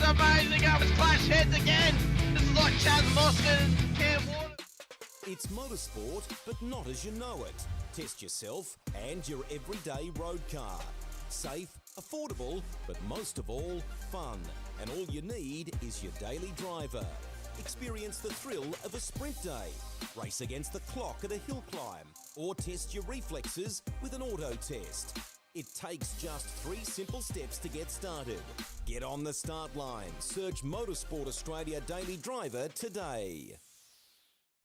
is amazing. I was clash heads again. This is like Chaz Moskin and Cam Water. It's motorsport, but not as you know it. Test yourself and your everyday road car. Safe, affordable, but most of all, fun. And all you need is your daily driver. Experience the thrill of a sprint day. Race against the clock at a hill climb. Or test your reflexes with an auto test. It takes just 3 simple steps to get started. Get on the start line. Search Motorsport Australia Daily Driver today.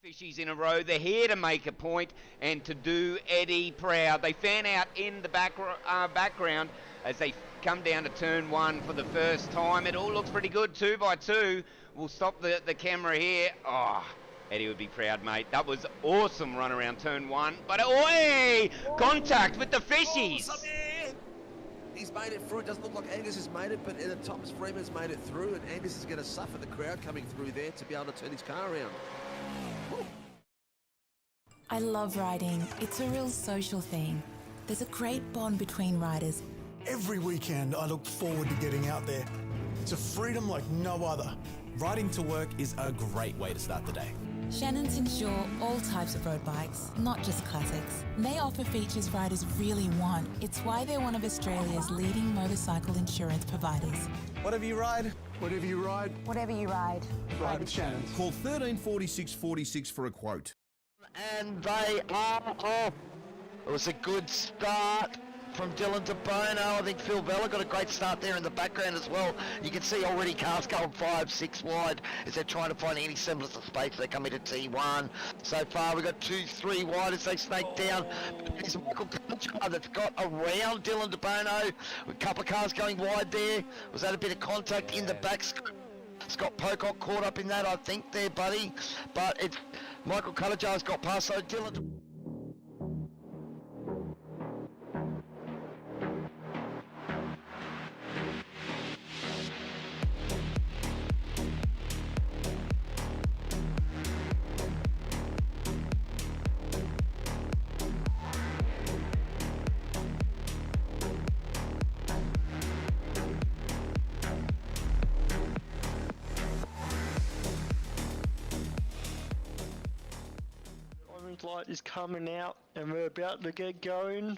Fishies in a row. They're here to make a point and to do Eddie proud. They fan out in the background as they come down to turn 1 for the first time. It all looks pretty good, 2 by 2. We'll stop the camera here. Oh, Eddie would be proud, mate. That was awesome run around turn 1. But, oi! Contact with the Fishies. He's made it through. It doesn't look like Angus has made it, but Thomas Freeman's made it through, and Angus is going to suffer the crowd coming through there to be able to turn his car around. I love riding. It's a real social thing. There's a great bond between riders. Every weekend I look forward to getting out there. It's a freedom like no other. Riding to work is a great way to start the day. Shannons insure all types of road bikes, not just classics. They offer features riders really want. It's why they're one of Australia's leading motorcycle insurance providers. Whatever you ride, whatever you ride, Whatever you ride. ride with Shannons. Call 134646 for a quote. And they are off. It was a good start from Dylan de Bono. I think Phil Vella got a great start there in the background as well. You can see already cars going 5, 6 wide as they're trying to find any semblance of space. They come into T1. So far we've got 2, 3 wide as they snake down. It's Michael Culture that's got around Dylan de Bono. A couple of cars going wide there. Was that a bit of contact in the back? Scott Pocock caught up in that, I think, there, buddy. But it's Michael Cullajar's got past, so Dylan. Light is coming out and we're about to get going,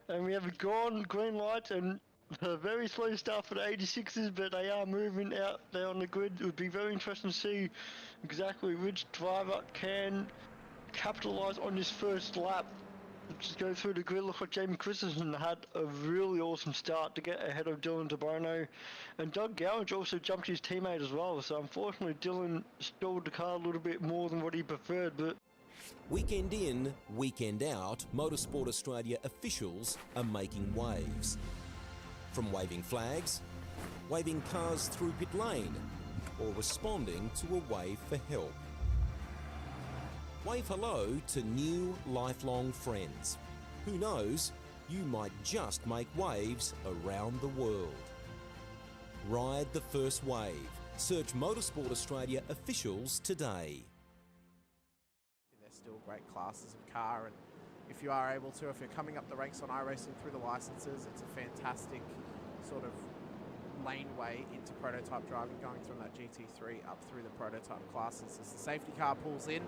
and we have a green light and a very slow start for the 86s, but they are moving out there on the grid. It would be very interesting to see exactly which driver can capitalise on this first lap. Just go through the grid. Look like Jamie Christensen had a really awesome start to get ahead of Dylan de Bono, and Doug Gowage also jumped his teammate as well, so unfortunately Dylan stalled the car a little bit more than what he preferred. But Weekend in, weekend out, Motorsport Australia officials are making waves. From waving flags, waving cars through pit lane, or responding to a wave for help. Wave hello to new lifelong friends. Who knows, you might just make waves around the world. Ride the first wave. Search Motorsport Australia officials today. Still great classes of car, and if you are able to, if you're coming up the ranks on iRacing through the licenses, it's a fantastic sort of laneway into prototype driving, going from that GT3 up through the prototype classes. As the safety car pulls in,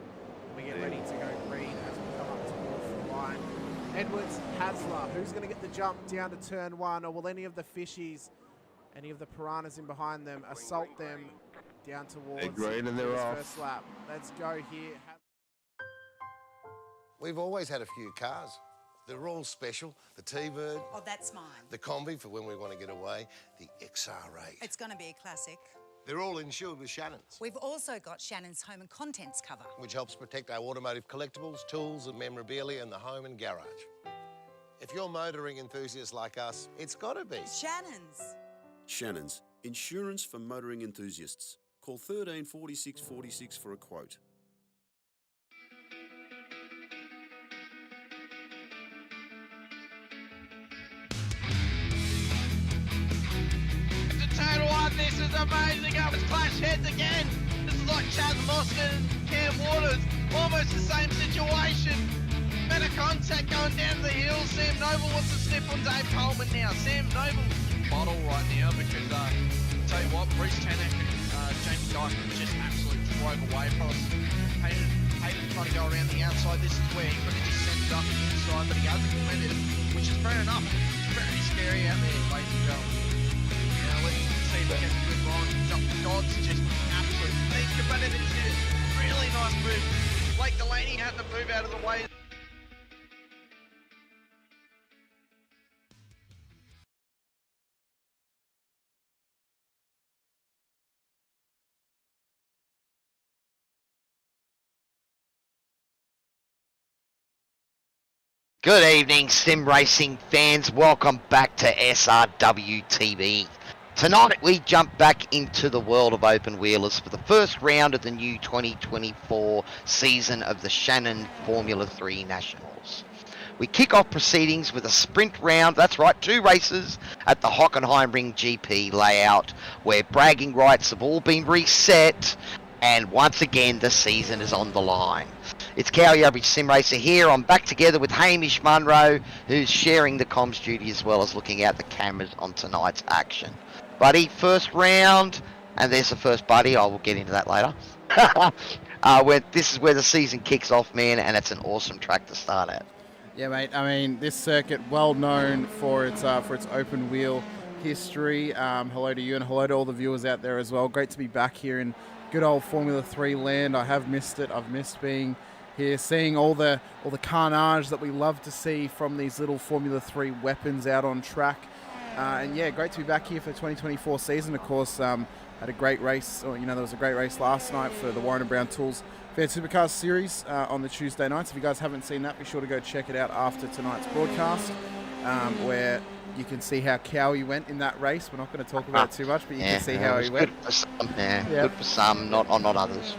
we get ready to go green as we come up towards the line. Edwards, Hasler, who's going to get the jump down to turn 1, or will any of the Fishies, any of the Piranhas in behind them, assault them down towards green and they're off. First lap? Let's go here. We've always had a few cars. They're all special. The T-Bird. Oh, that's mine. The Combi for when we want to get away. The XR8. It's going to be a classic. They're all insured with Shannons. We've also got Shannons Home and Contents cover, which helps protect our automotive collectibles, tools and memorabilia in the home and garage. If you're motoring enthusiasts like us, it's got to be Shannons. Shannons, insurance for motoring enthusiasts. Call 134646 for a quote. This is amazing. I was clash heads again. This is like Chaz Moskin and Cam Waters. Almost the same situation. Better contact going down the hill. Sam Noble wants to snip on Dave Coleman now. Sam Noble bottle right now because tell you what, Bruce Tanek and Jamie Dyson just absolutely drove away from us. Hayden trying to go around the outside. This is where he could have just sent it up the inside, but he hasn't committed it, which is fair enough. It's very scary out there, ladies and gentlemen. Now let's see if we get a good run. God's just absolute think about it. It's a really nice move. Blake Delaney had to move out of the way. Good evening, sim racing fans. Welcome back to SRWtv. Tonight we jump back into the world of open wheelers for the first round of the new 2024 season of the Shannons Formula 3 Nationals. We kick off proceedings with a sprint round, that's right, 2 races at the Hockenheim Ring GP layout, where bragging rights have all been reset, and once again the season is on the line. It's Cowy Average Sim Racer here. I'm back together with Hamish Munro, who's sharing the comms duty as well as looking out the cameras on tonight's action. Buddy, first round, and there's the first buddy. I will get into that later. This is where the season kicks off, man, and it's an awesome track to start at. Yeah, mate. I mean, this circuit, well known for its open wheel history. Hello to you and hello to all the viewers out there as well. Great to be back here in good old Formula 3 land. I have missed it. I've missed being here, seeing all the carnage that we love to see from these little Formula 3 weapons out on track. And yeah, great to be back here for the 2024 season. Of course, had a great race. Or, there was a great race last night for the Warren & Brown Tools Fair Supercars series on the Tuesday nights. If you guys haven't seen that, be sure to go check it out after tonight's broadcast, where you can see how Cowy went in that race. We're not going to talk about it too much, but you can see how he went. Good for some, good for some, not others.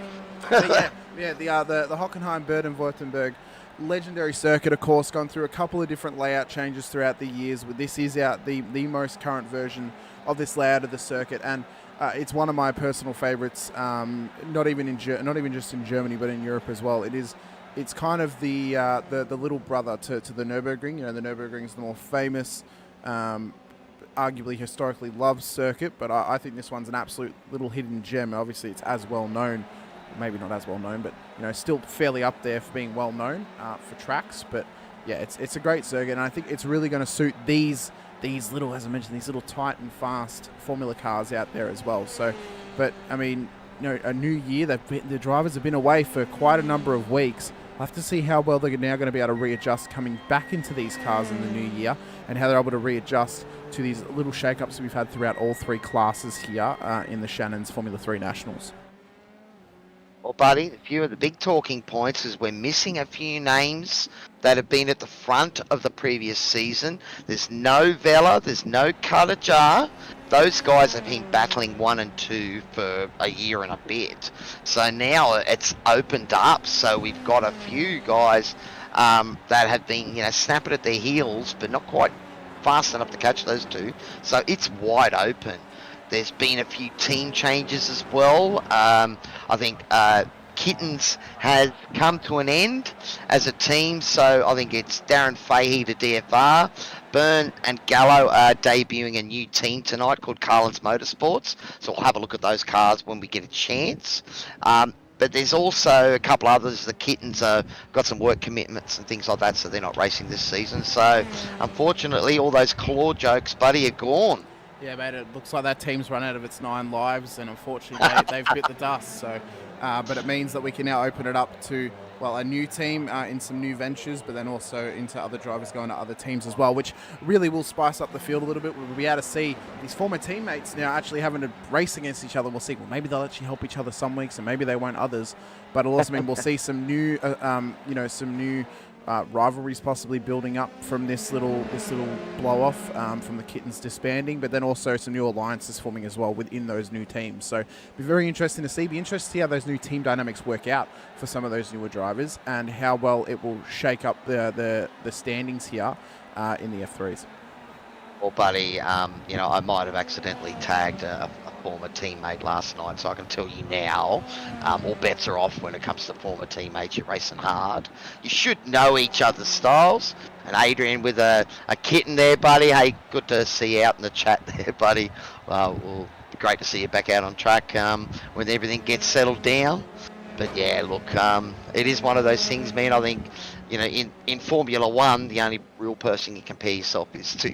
The Hockenheim Baden-Württemberg legendary circuit, of course, gone through a couple of different layout changes throughout the years. This is out the most current version of this layout of the circuit, and it's one of my personal favourites. Not even just in Germany, but in Europe as well. It's kind of the little brother to the Nürburgring. The Nürburgring is the more famous, arguably historically loved circuit, but I think this one's an absolute little hidden gem. Obviously, it's as well known. Maybe not as well known, but still fairly up there for being well known for tracks. But yeah, it's a great circuit, and I think it's really going to suit these little, as I mentioned, these little tight and fast Formula cars out there as well. So, but I mean, a new year. The drivers have been away for quite a number of weeks. I'll have to see how well they're now going to be able to readjust coming back into these cars in the new year, and how they're able to readjust to these little shake-ups we've had throughout all 3 classes here in the Shannons Formula 3 Nationals. Well, buddy, a few of the big talking points is we're missing a few names that have been at the front of the previous season. There's no Vela, there's no Cutter. Those guys have been battling 1 and 2 for a year and a bit. So now it's opened up. So we've got a few guys that have been, snapping at their heels, but not quite fast enough to catch those 2. So it's wide open. There's been a few team changes as well. I think Kittens has come to an end as a team, so I think it's Darren Fahey to DFR. Byrne and Gallo are debuting a new team tonight called Carlin's Motorsports, so we'll have a look at those cars when we get a chance. But there's also a couple others. The Kittens have got some work commitments and things like that, so they're not racing this season. So unfortunately, all those claw jokes, buddy, are gone. Yeah, mate, it looks like that team's run out of its 9 lives, and unfortunately they've bit the dust. So, but it means that we can now open it up to, a new team in some new ventures, but then also into other drivers going to other teams as well, which really will spice up the field a little bit. We'll be able to see these former teammates now actually having to race against each other. We'll see, maybe they'll actually help each other some weeks, and maybe they won't others. But it'll also mean we'll see some new, some new rivalries possibly building up from this little blow off from the Kittens disbanding, but then also some new alliances forming as well within those new teams. So it'll be very interesting to see. Be interested to see how those new team dynamics work out for some of those newer drivers, and how well it will shake up the standings here in the F3s. Well, buddy, I might have accidentally tagged a former teammate last night, so I can tell you now, all bets are off when it comes to former teammates. You're racing hard. You should know each other's styles. And Adrian with a kitten there, buddy. Hey, good to see you out in the chat there, buddy. We'll great to see you back out on track when everything gets settled down. But yeah, look, it is one of those things, man. I think, you know, in Formula One, the only real person you compare yourself is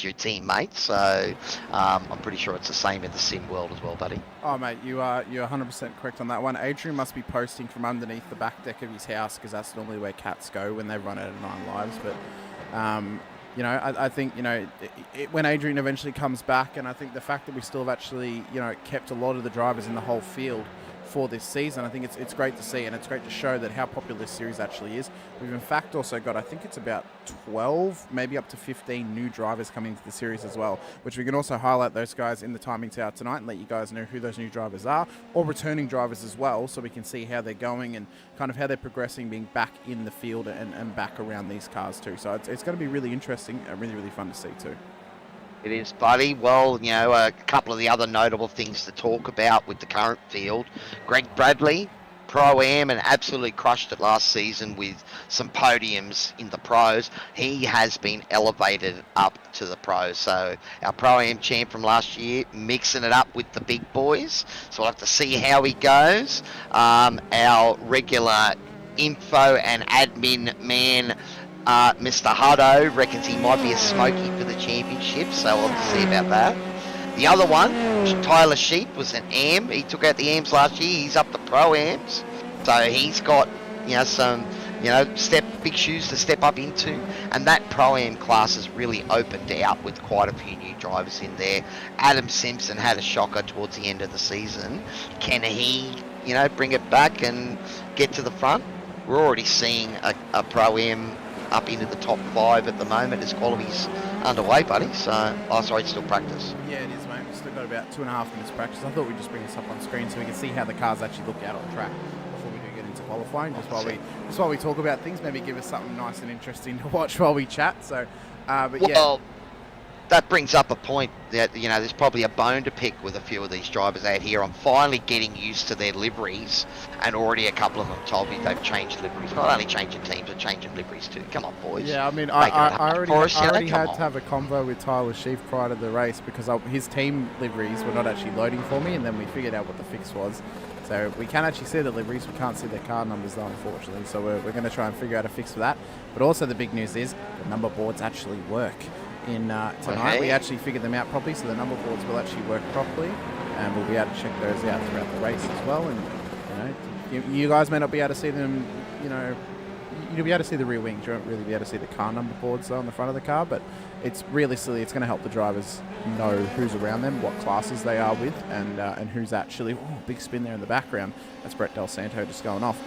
your teammate. So I'm pretty sure it's the same in the sim world as well, buddy. Oh, mate, you're 100% correct on that one. Adrian must be posting from underneath the back deck of his house because that's normally where cats go when they run out of 9 lives. But you know, I think, you know, when Adrian eventually comes back, and I think the fact that we still have actually, you know, kept a lot of the drivers in the whole field for this season, I think it's great to see, and it's great to show that how popular this series actually is. We've in fact also got, I think it's about 12, maybe up to 15 new drivers coming into the series as well, which we can also highlight those guys in the timing tower tonight and let you guys know who those new drivers are, or returning drivers as well, so we can see how they're going and kind of how they're progressing, being back in the field and back around these cars too. So it's going to be really interesting and really, really fun to see too. It is, buddy. Well, you know, a couple of the other notable things to talk about with the current field. Greg Bradley, Pro-Am, and absolutely crushed it last season with some podiums in the pros. He has been elevated up to the pros. So our Pro-Am champ from last year, mixing it up with the big boys. So we'll have to see how he goes. Our regular info and admin man, Mr. Hutto, reckons he might be a smoky for the championship, so we'll have to see about that. The other one, Tyler Sheep, was an AM. He took out the AMs last year. He's up the Pro-Ams. So he's got, you know, some, you know, big shoes to step up into. And that Pro-Am class has really opened out with quite a few new drivers in there. Adam Simpson had a shocker towards the end of the season. Can he, you know, bring it back and get to the front? We're already seeing a Pro-Am up into the top 5 at the moment as quality's underway, buddy. So, it's still practice. Yeah, it is, mate. We've still got about 2.5 minutes practice. I thought we'd just bring this up on screen so we can see how the cars actually look out on track before we do get into qualifying. Just while we talk about things, maybe give us something nice and interesting to watch while we chat. So, but yeah. Well, that brings up a point that, you know, there's probably a bone to pick with a few of these drivers out here. I'm finally getting used to their liveries, and already a couple of them told me they've changed liveries. Not only changing teams, but changing liveries too. Come on, boys. Yeah, I mean, I already had to have a convo with Tyler Sheaf prior to the race because his team liveries were not actually loading for me, and then we figured out what the fix was. So we can actually see the liveries, we can't see their car numbers though, unfortunately. So we're going to try and figure out a fix for that. But also the big news is the number boards actually work. Tonight, okay. We actually figured them out properly, so the number boards will actually work properly, and we'll be able to check those out throughout the race as well. And you know, you guys may not be able to see them. You know, you'll be able to see the rear wings. You won't really be able to see the car number boards though on the front of the car. But it's realistically, it's going to help the drivers know who's around them, what classes they are with, and who's actually. Oh, big spin there in the background. That's Brett Del Santo just going off.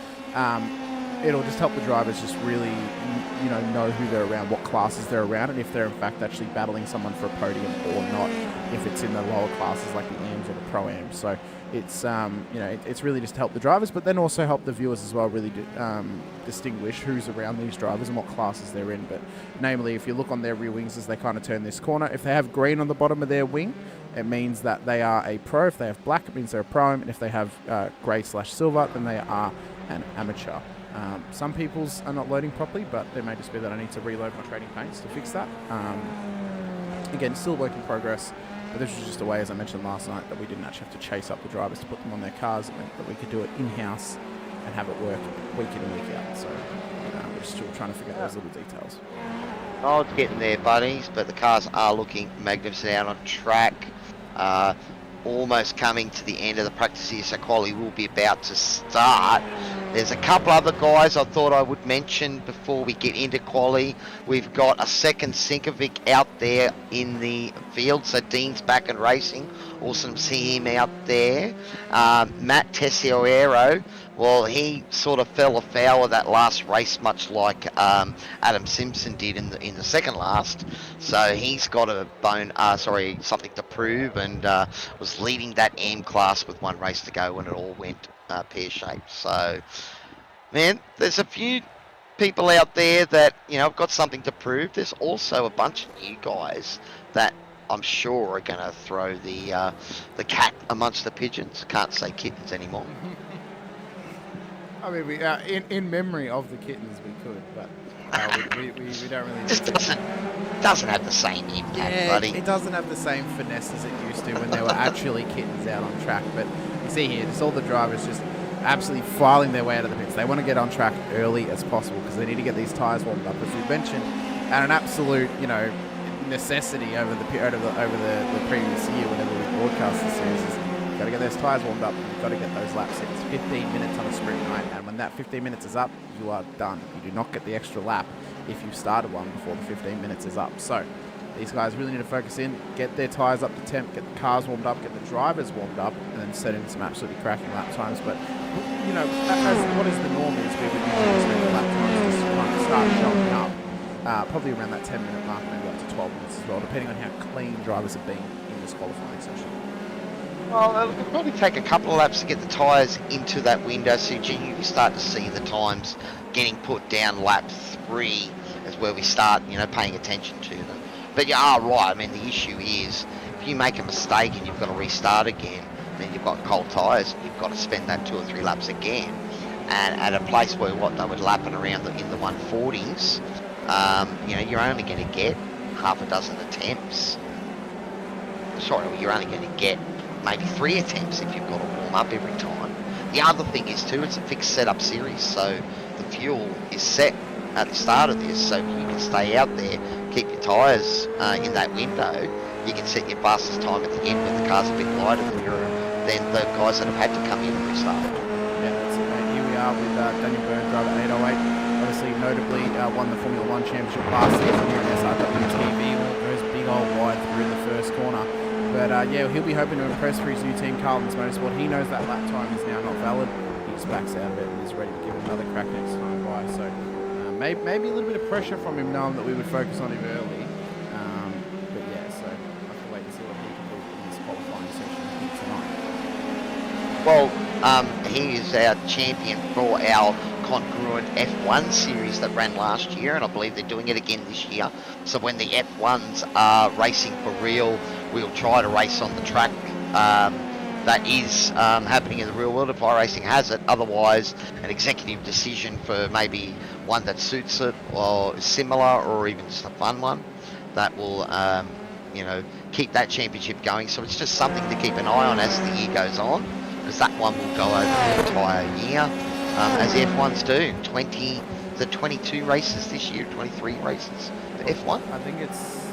It'll just help the drivers just really, you know who they're around, what classes they're around, and if they're in fact actually battling someone for a podium or not, if it's in the lower classes like the AMs or the Pro-Ams. So it's, you know, it's really just help the drivers, but then also help the viewers as well really distinguish who's around these drivers and what classes they're in. But namely, if you look on their rear wings as they kind of turn this corner, if they have green on the bottom of their wing, it means that they are a pro. If they have black, it means they're a Pro-Am, and if they have grey/silver, then they are an amateur. Some people's are not loading properly, but it may just be that I need to reload my trading paints to fix that. Again, still work in progress, but this was just a way, as I mentioned last night, that we didn't actually have to chase up the drivers to put them on their cars. It meant that we could do it in-house and have it work week in and week out. So we're still trying to figure out those little details. Oh, it's getting there, buddies, but the cars are looking magnificent out on track. Almost coming to the end of the practice here, so quali will be about to start. There's a couple other guys I thought I would mention before we get into quali. We've got a second Sinkovic out there in the field, so Dean's back and racing. Awesome to see him out there. Matt Tessio, well, he sort of fell afoul of that last race, much like Adam Simpson did in the second last. So he's got something to prove, and was leading that M class with one race to go when it all went pear-shaped. So, man, there's a few people out there that, you know, have got something to prove. There's also a bunch of new guys that I'm sure are going to throw the cat amongst the pigeons. Can't say kittens anymore. I mean, we in memory of the kittens we could, but we don't really. doesn't have the same impact, buddy. It doesn't have the same finesse as it used to when there were actually kittens out on track. But you see here, just all the drivers just absolutely filing their way out of the pits. They want to get on track early as possible because they need to get these tyres warmed up, as we mentioned, at an absolute, necessity over the previous year whenever we broadcast the series. You've got to get those tyres warmed up. You've got to get those laps in. It's 15 minutes on a sprint night, and when that 15 minutes is up, you are done. You do not get the extra lap if you've started one before the 15 minutes is up. So these guys really need to focus in, get their tyres up to temp, get the cars warmed up, get the drivers warmed up, and then set in some absolutely cracking lap times. But, what is the norm is we would usually expect the lap times to kind of start showing up, probably around that 10-minute mark, maybe up to 12 minutes as well, depending on how clean drivers have been in this qualifying session. Well, it'll probably take a couple of laps to get the tyres into that window, so you start to see the times getting put down. Lap 3 is where we start, paying attention to them. But you are right. I mean, the issue is if you make a mistake and you've got to restart again, then you've got cold tyres, you've got to spend that 2 or 3 laps again. And at a place where they would lapping around in the 140s, you're only going to get half a dozen attempts. Sorry, you're only going to get maybe 3 attempts if you've got to warm up every time. The other thing is too, it's a fixed setup series, so the fuel is set at the start of this, so you can stay out there, keep your tyres in that window. You can set your fastest time at the end when the car's a bit lighter than the guys that have had to come in and restart. Yeah, that's it, mate. Here we are with Daniel Byrne, driver 808. Obviously, notably won the Formula 1 Championship last season here at SRWtv. Goes big old wide through the first corner. But he'll be hoping to impress for his new team, Carlton's Motorsport. He knows that lap time is now not valid. He just backs out of it and is ready to give it another crack next time by. So maybe a little bit of pressure from him knowing that we would focus on him early. So I have to wait and see what he can do in this qualifying session tonight. Well, he is our champion for our congruent F1 series that ran last year, and I believe they're doing it again this year. So when the F1s are racing for real, we'll try to race on the track that is happening in the real world if iRacing has it. Otherwise, an executive decision for maybe one that suits it or similar, or even just a fun one that will keep that championship going. So it's just something to keep an eye on as the year goes on, because that one will go over the entire year, as the F1s do. 22 races this year, 23 races for F1. I think it's,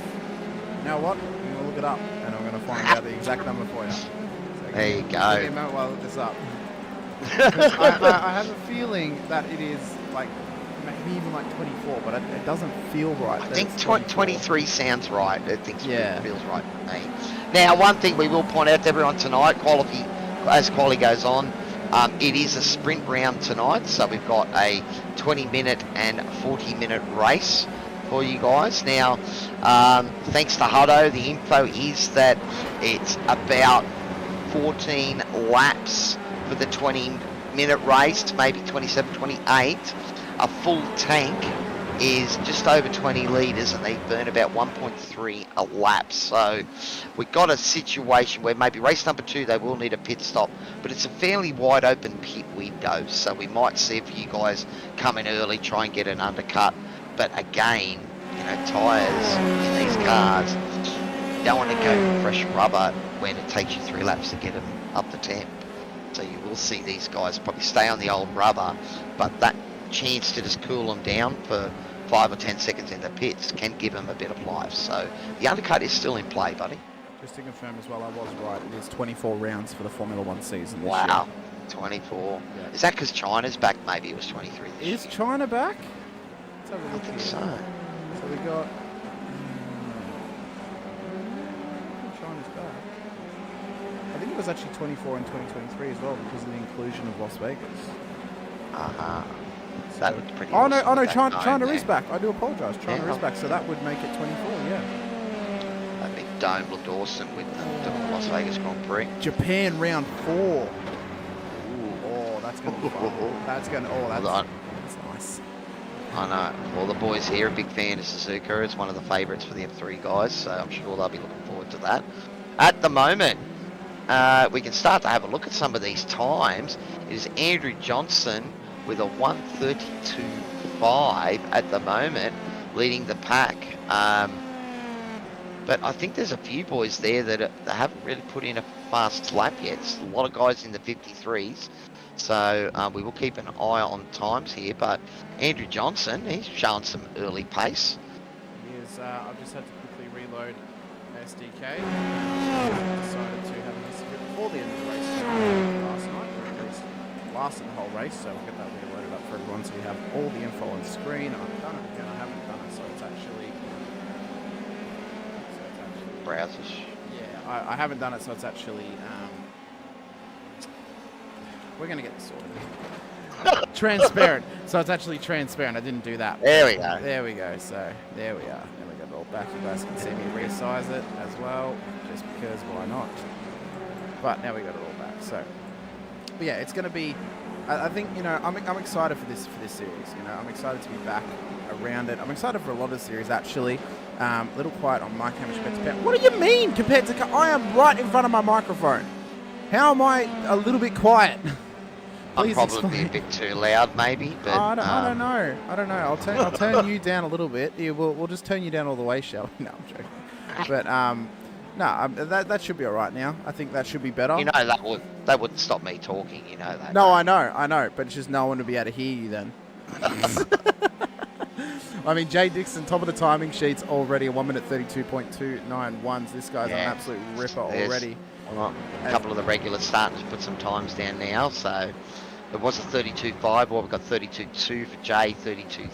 you know what, I'm going to look it up and I'm going to find out the exact number for you. So there you go. Give me a moment while I look this up. I have a feeling that it is maybe even 24, but it doesn't feel right. I think 23 sounds right. I think it feels right to me. Now, one thing we will point out to everyone tonight, as quali goes on, it is a sprint round tonight, so we've got a 20-minute and 40-minute race for you guys. Now, thanks to Hutto, the info is that it's about 14 laps for the 20-minute race, to maybe 27, 28. A full tank is just over 20 litres, and they burn about 1.3 a lap. So we've got a situation where maybe race number 2 they will need a pit stop, but it's a fairly wide open pit window, so we might see if you guys come in early, try and get an undercut. But again, tyres in these cars, you don't want to go for fresh rubber when it takes you 3 laps to get them up the temp. So you will see these guys probably stay on the old rubber, but that chance to just cool them down for 5 or 10 seconds in the pits can give them a bit of life. So the undercut is still in play, buddy. Just to confirm as well, I was right. It is 24 rounds for the Formula 1 season this wow, year. 24. Yeah. Is that because China's back? Maybe it was 23 this year. Is China back? I think so. So we got... China's back. I think it was actually 24 in 2023 as well, because of the inclusion of Las Vegas. That looked pretty awesome. Oh no, China there. is back. I do apologise. China is back, so that would make it 24, yeah. That big dome looked awesome with the Las Vegas Grand Prix. Japan round 4. Ooh, oh, that's going to be fun. That's nice. I know. Well, the boys here are a big fan of Suzuka. It's one of the favourites for the F3 guys, so I'm sure they'll be looking forward to that. At the moment, we can start to have a look at some of these times. It is Andrew Johnson with a 1:32.5 at the moment, leading the pack. But I think there's a few boys there that haven't really put in a fast lap yet. There's a lot of guys in the 53s. So we will keep an eye on times here. But Andrew Johnson, he's showing some early pace. He is, I've just had to quickly reload SDK. Decided to have a history before the end of the race last night, or at least lasted the whole race. So we'll get that reloaded up for everyone so we have all the info on screen. I've done it again, I haven't done it, so it's actually... Browsers. Yeah, I haven't done it, so it's actually... we're going to get this sorted. Transparent. So it's actually transparent. I didn't do that. There we go. There we go. So there we are. Then we got it all back. You guys can see me resize it as well, just because why not? But now we got it all back. So, but yeah, it's going to be. I think I'm excited for this series. I'm excited to be back around it. I'm excited for a lot of the series actually. A little quiet on Mike Hamish compared to. What do you mean compared to? I am right in front of my microphone. How am I a little bit quiet? I'm probably a bit too loud, maybe. But I don't know. I don't know. I'll turn you down a little bit. Yeah, we'll just turn you down all the way, shall we? No, I'm joking. But no, that should be all right now. I think that should be better. That would stop me talking. You know that. No, I know. But it's just no one would be able to hear you then. I mean, Jay Dixon, top of the timing sheets already, 1 minute 32.291. This guy's an absolute ripper already. Well, a couple of the regulars starting to put some times down now, so it was a 32.5, well, we've got 32.2 for Jay, 32.3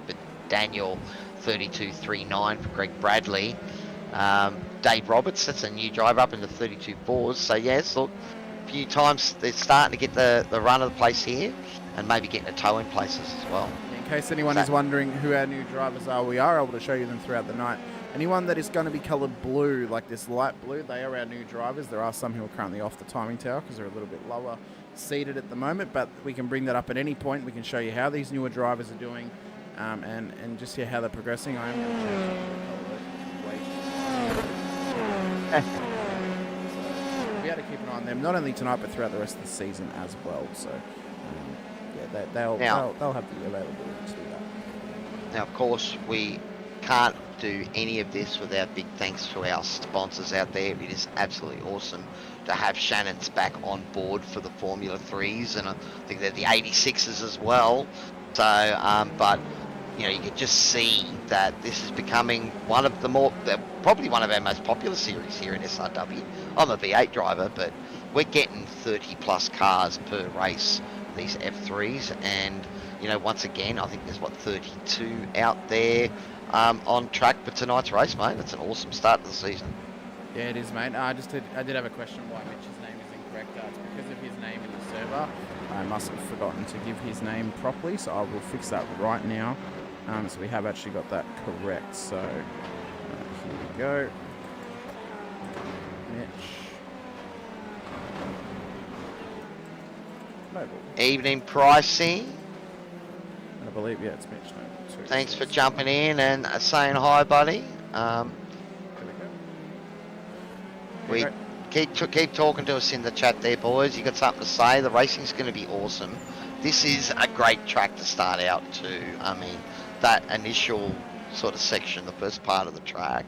for Daniel, 32.39 for Greg Bradley. Dave Roberts, that's a new driver up into 32.4s, so yes, look, a few times they're starting to get the run of the place here, and maybe getting a tow in places as well. In case anyone is wondering who our new drivers are, we are able to show you them throughout the night. Anyone that is going to be coloured blue, like this light blue, they are our new drivers. There are some who are currently off the timing tower because they're a little bit lower seated at the moment, but we can bring that up at any point. We can show you how these newer drivers are doing and just see how they're progressing. I am going to change the colour. We have to keep an eye on them, not only tonight, but throughout the rest of the season as well. So, yeah, they'll have the availability to do that. Now, of course, we can't do any of this without big thanks to our sponsors out there. It is absolutely awesome to have Shannons back on board for the Formula 3s, and I think they're the 86s as well. So, but you can just see that this is becoming one of the probably one of our most popular series here in SRW. I'm a V8 driver, but we're getting 30 plus cars per race, these F3s, and once again, I think there's 32 out there on track for tonight's race, mate. That's an awesome start to the season. Yeah, it is, mate. I did have a question why Mitch's name is incorrect. It's because of his name in the server. I must have forgotten to give his name properly, so I will fix that right now. So we have actually got that correct. So here we go. Mitch. Evening, Pricey. I believe, yeah, it's Mitch. Thanks for jumping in and saying hi, buddy. We keep talking to us in the chat there, boys. You got something to say? The racing's going to be awesome. This is a great track to start out to. I mean, that initial sort of section, the first part of the track,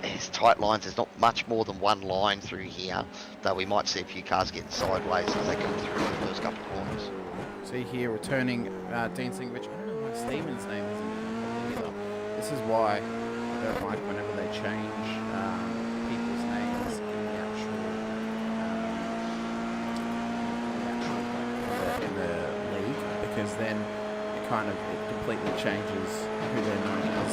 there's tight lines. There's not much more than one line through here, though we might see a few cars getting sideways as they come through the first couple of corners. See here, returning Dean Singh-Rich. I don't know why Stephen's name isn't either. This is why I don't like whenever they change people's names in the league, because then it completely changes who they're known as.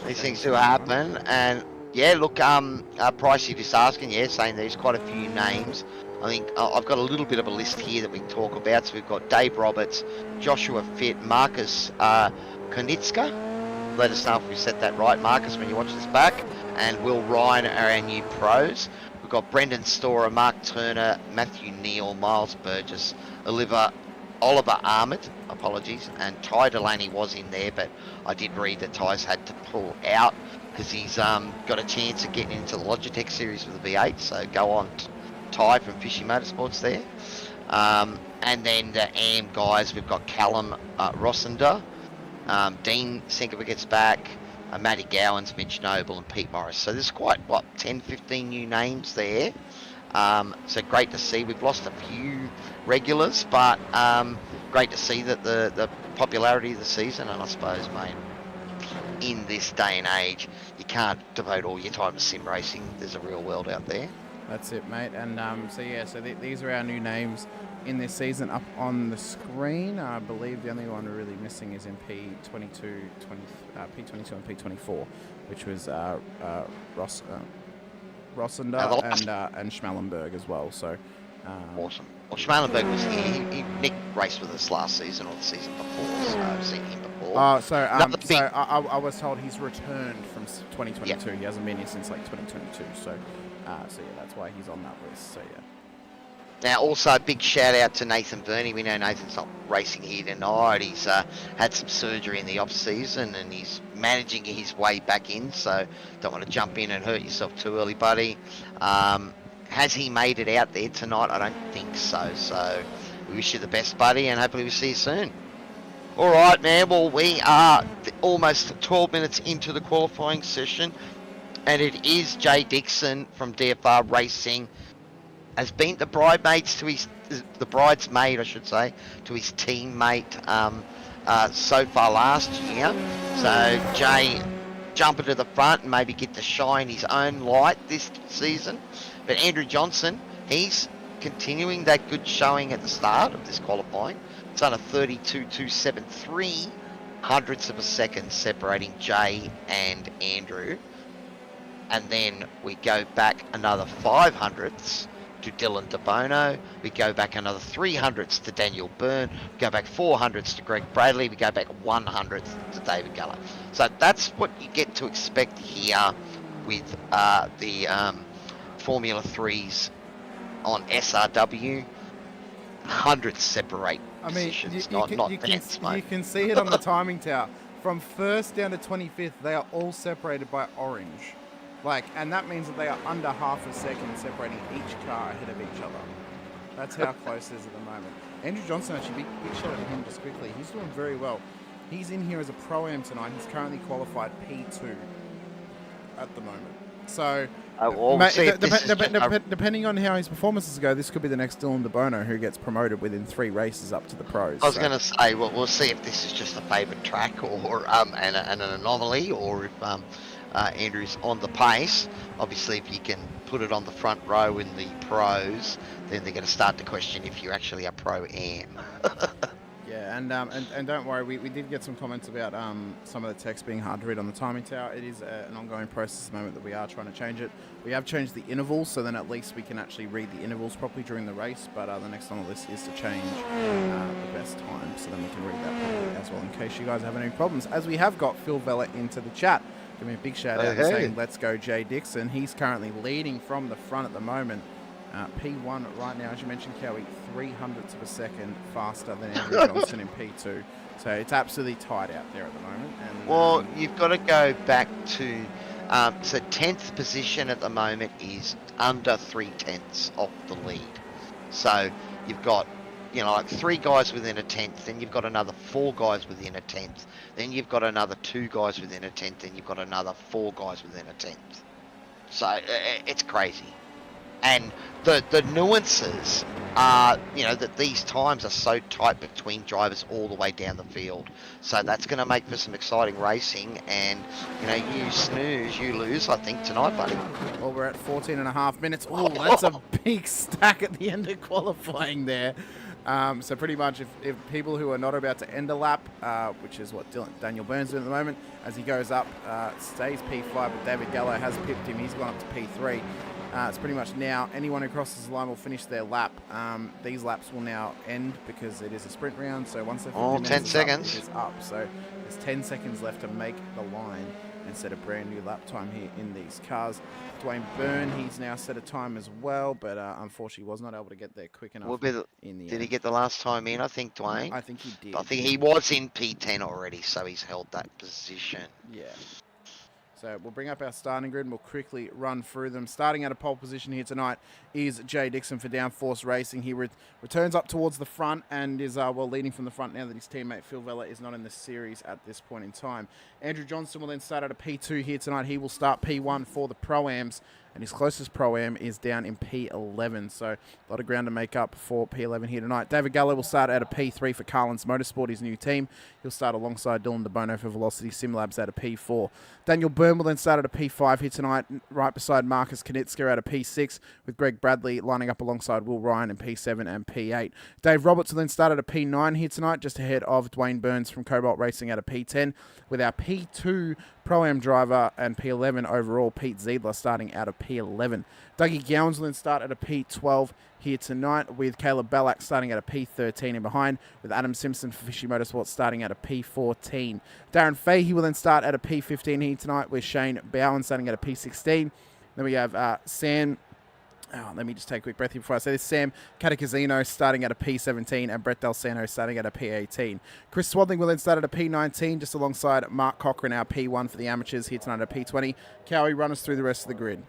These things do happen, and yeah, look, Pricey just asking, saying there's quite a few names. I think I've got a little bit of a list here that we can talk about. So we've got Dave Roberts, Joshua Fitt, Marcus Konitska. Let us know if we said that right, Marcus, when you watch this back. And Will Ryan are our new pros. We've got Brendan Storer, Mark Turner, Matthew Neal, Miles Burgess, Oliver Ahmed, apologies, and Ty Delaney was in there, but I did read that Ty's had to pull out because he's got a chance of getting into the Logitech series with the V8. So go on, Ty from Fishy Motorsports there. And then the AM guys, we've got Callum Rossender, Dean Sinkover gets back. Matty Gowans, Mitch Noble, and Pete Morris. So there's quite, 10, 15 new names there. So great to see. We've lost a few regulars, but great to see that the popularity of the season. And I suppose, mate, in this day and age, you can't devote all your time to sim racing. There's a real world out there. That's it, mate. And so these are our new names in this season up on the screen. I believe the only one we're really missing is in P22 and P24, which was Rossender and Schmallenberg as well. So awesome. Well, Schmallenberg was he Nick raced with us last season or the season before, so I've seen him before. I was told he's returned from 2022. Yep. He hasn't been here since like 2022. So yeah, that's why he's on that list. So yeah. Now, also a big shout out to Nathan Burney. We know Nathan's not racing here tonight. He's had some surgery in the off season and he's managing his way back in. So don't want to jump in and hurt yourself too early, buddy. Has he made it out there tonight? I don't think so. So we wish you the best, buddy, and hopefully we'll see you soon. All right, man. Well, we are almost 12 minutes into the qualifying session, and it is Jay Dixon from DFR Racing. Has been the bridesmaid, I should say, to his teammate so far last year. So Jay jumping to the front and maybe get to shine his own light this season. But Andrew Johnson, he's continuing that good showing at the start of this qualifying. It's on a 32.273 hundredths of a second separating Jay and Andrew. And then we go back another 5 hundredths to Dylan DeBono. We go back another 3 hundredths to Daniel Byrne. We go back 4 hundredths to Greg Bradley. We go back 1 hundredth to David Guller. So that's what you get to expect here with the Formula 3s on SRW. Hundredths separate positions, not tenths, mate. You can see it on the timing tower. From first down to 25th, they are all separated by orange. And that means that they are under half a second separating each car ahead of each other. That's how close it is at the moment. Andrew Johnson, actually, big shout out to him just quickly. He's doing very well. He's in here as a Pro-Am tonight. He's currently qualified P2 at the moment. So, depending on how his performances go, this could be the next Dylan DeBono who gets promoted within 3 races up to the pros. I was going to say, well, we'll see if this is just a favoured track or an anomaly, or if Andrew's on the pace. Obviously, if you can put it on the front row in the pros, then they're going to start to question if you're actually a Pro-Am. Yeah, and don't worry, we did get some comments about some of the text being hard to read on the timing tower. It is an ongoing process at the moment that we are trying to change it. We have changed the intervals, so then at least we can actually read the intervals properly during the race, but the next on the list is to change the best time, so then we can read that properly as well, in case you guys have any problems. As we have got Phil Vella into the chat, give me a big shout out saying, let's go Jay Dixon. He's currently leading from the front at the moment. P1 right now, as you mentioned, Cowy, 3 hundredths of a second faster than Andrew Johnson in P2. So it's absolutely tight out there at the moment. And, well, you've got to go back to, so 10th position at the moment is under 3/10 off the lead. So you've got, like 3 guys within a 10th, then you've got another 4 guys within a 10th, then you've got another 2 guys within a 10th, then you've got another 4 guys within a 10th. So it's crazy. And the nuances are, that these times are so tight between drivers all the way down the field. So that's going to make for some exciting racing. And, you snooze, you lose, I think, tonight, buddy. Well, we're at 14 and a half minutes. Oh, that's a big stack at the end of qualifying there. So pretty much if people who are not about to end a lap, which is what Daniel Byrne's doing at the moment, as he goes up, stays P5, but David Gallo has pipped him. He's gone up to P3. It's pretty much now anyone who crosses the line will finish their lap. These laps will now end because it is a sprint round. So once they're 10 seconds. It is up. So there's 10 seconds left to make the line and set a brand new lap time here in these cars. Dwayne Byrne, he's now set a time as well, but unfortunately was not able to get there quick enough. Did he get the last time in? I think Dwayne. I think he did. I think he was in P10 already, so he's held that position. Yeah. So we'll bring up our starting grid and we'll quickly run through them. Starting at a pole position here tonight is Jay Dixon for Downforce Racing. He returns up towards the front and is leading from the front now that his teammate Phil Vella is not in the series at this point in time. Andrew Johnston will then start at a P2 here tonight. He will start P1 for the Pro-Ams, and his closest Pro-Am is down in P11. So a lot of ground to make up for P11 here tonight. David Gallo will start at a P3 for Carlin's Motorsport, his new team. He'll start alongside Dylan DeBono for Velocity Simlabs at a P4. Daniel Byrne will then start at a P5 here tonight, right beside Marcus Knitsker at a P6, with Greg Bradley lining up alongside Will Ryan in P7 and P8. Dave Roberts will then start at a P9 here tonight, just ahead of Dwayne Burns from Cobalt Racing at a P10, with our P2 Pro-Am driver and P11 overall, Pete Ziedler, starting out of P11. Dougie Gowans will then start at a P12 here tonight, with Caleb Ballack starting at a P13 in behind, with Adam Simpson for Fishy Motorsports starting at a P14. Darren Fahey will then start at a P15 here tonight, with Shane Bowen starting at a P16. Then we have Sam... let me just take a quick breath here before I say this. Sam Catacazino starting at a P17 and Brett Del Sano starting at a P18. Chris Swadling will then start at a P19 just alongside Mark Cochran, our P1 for the amateurs here tonight at a P20. Cowy, run us through the rest of the grid.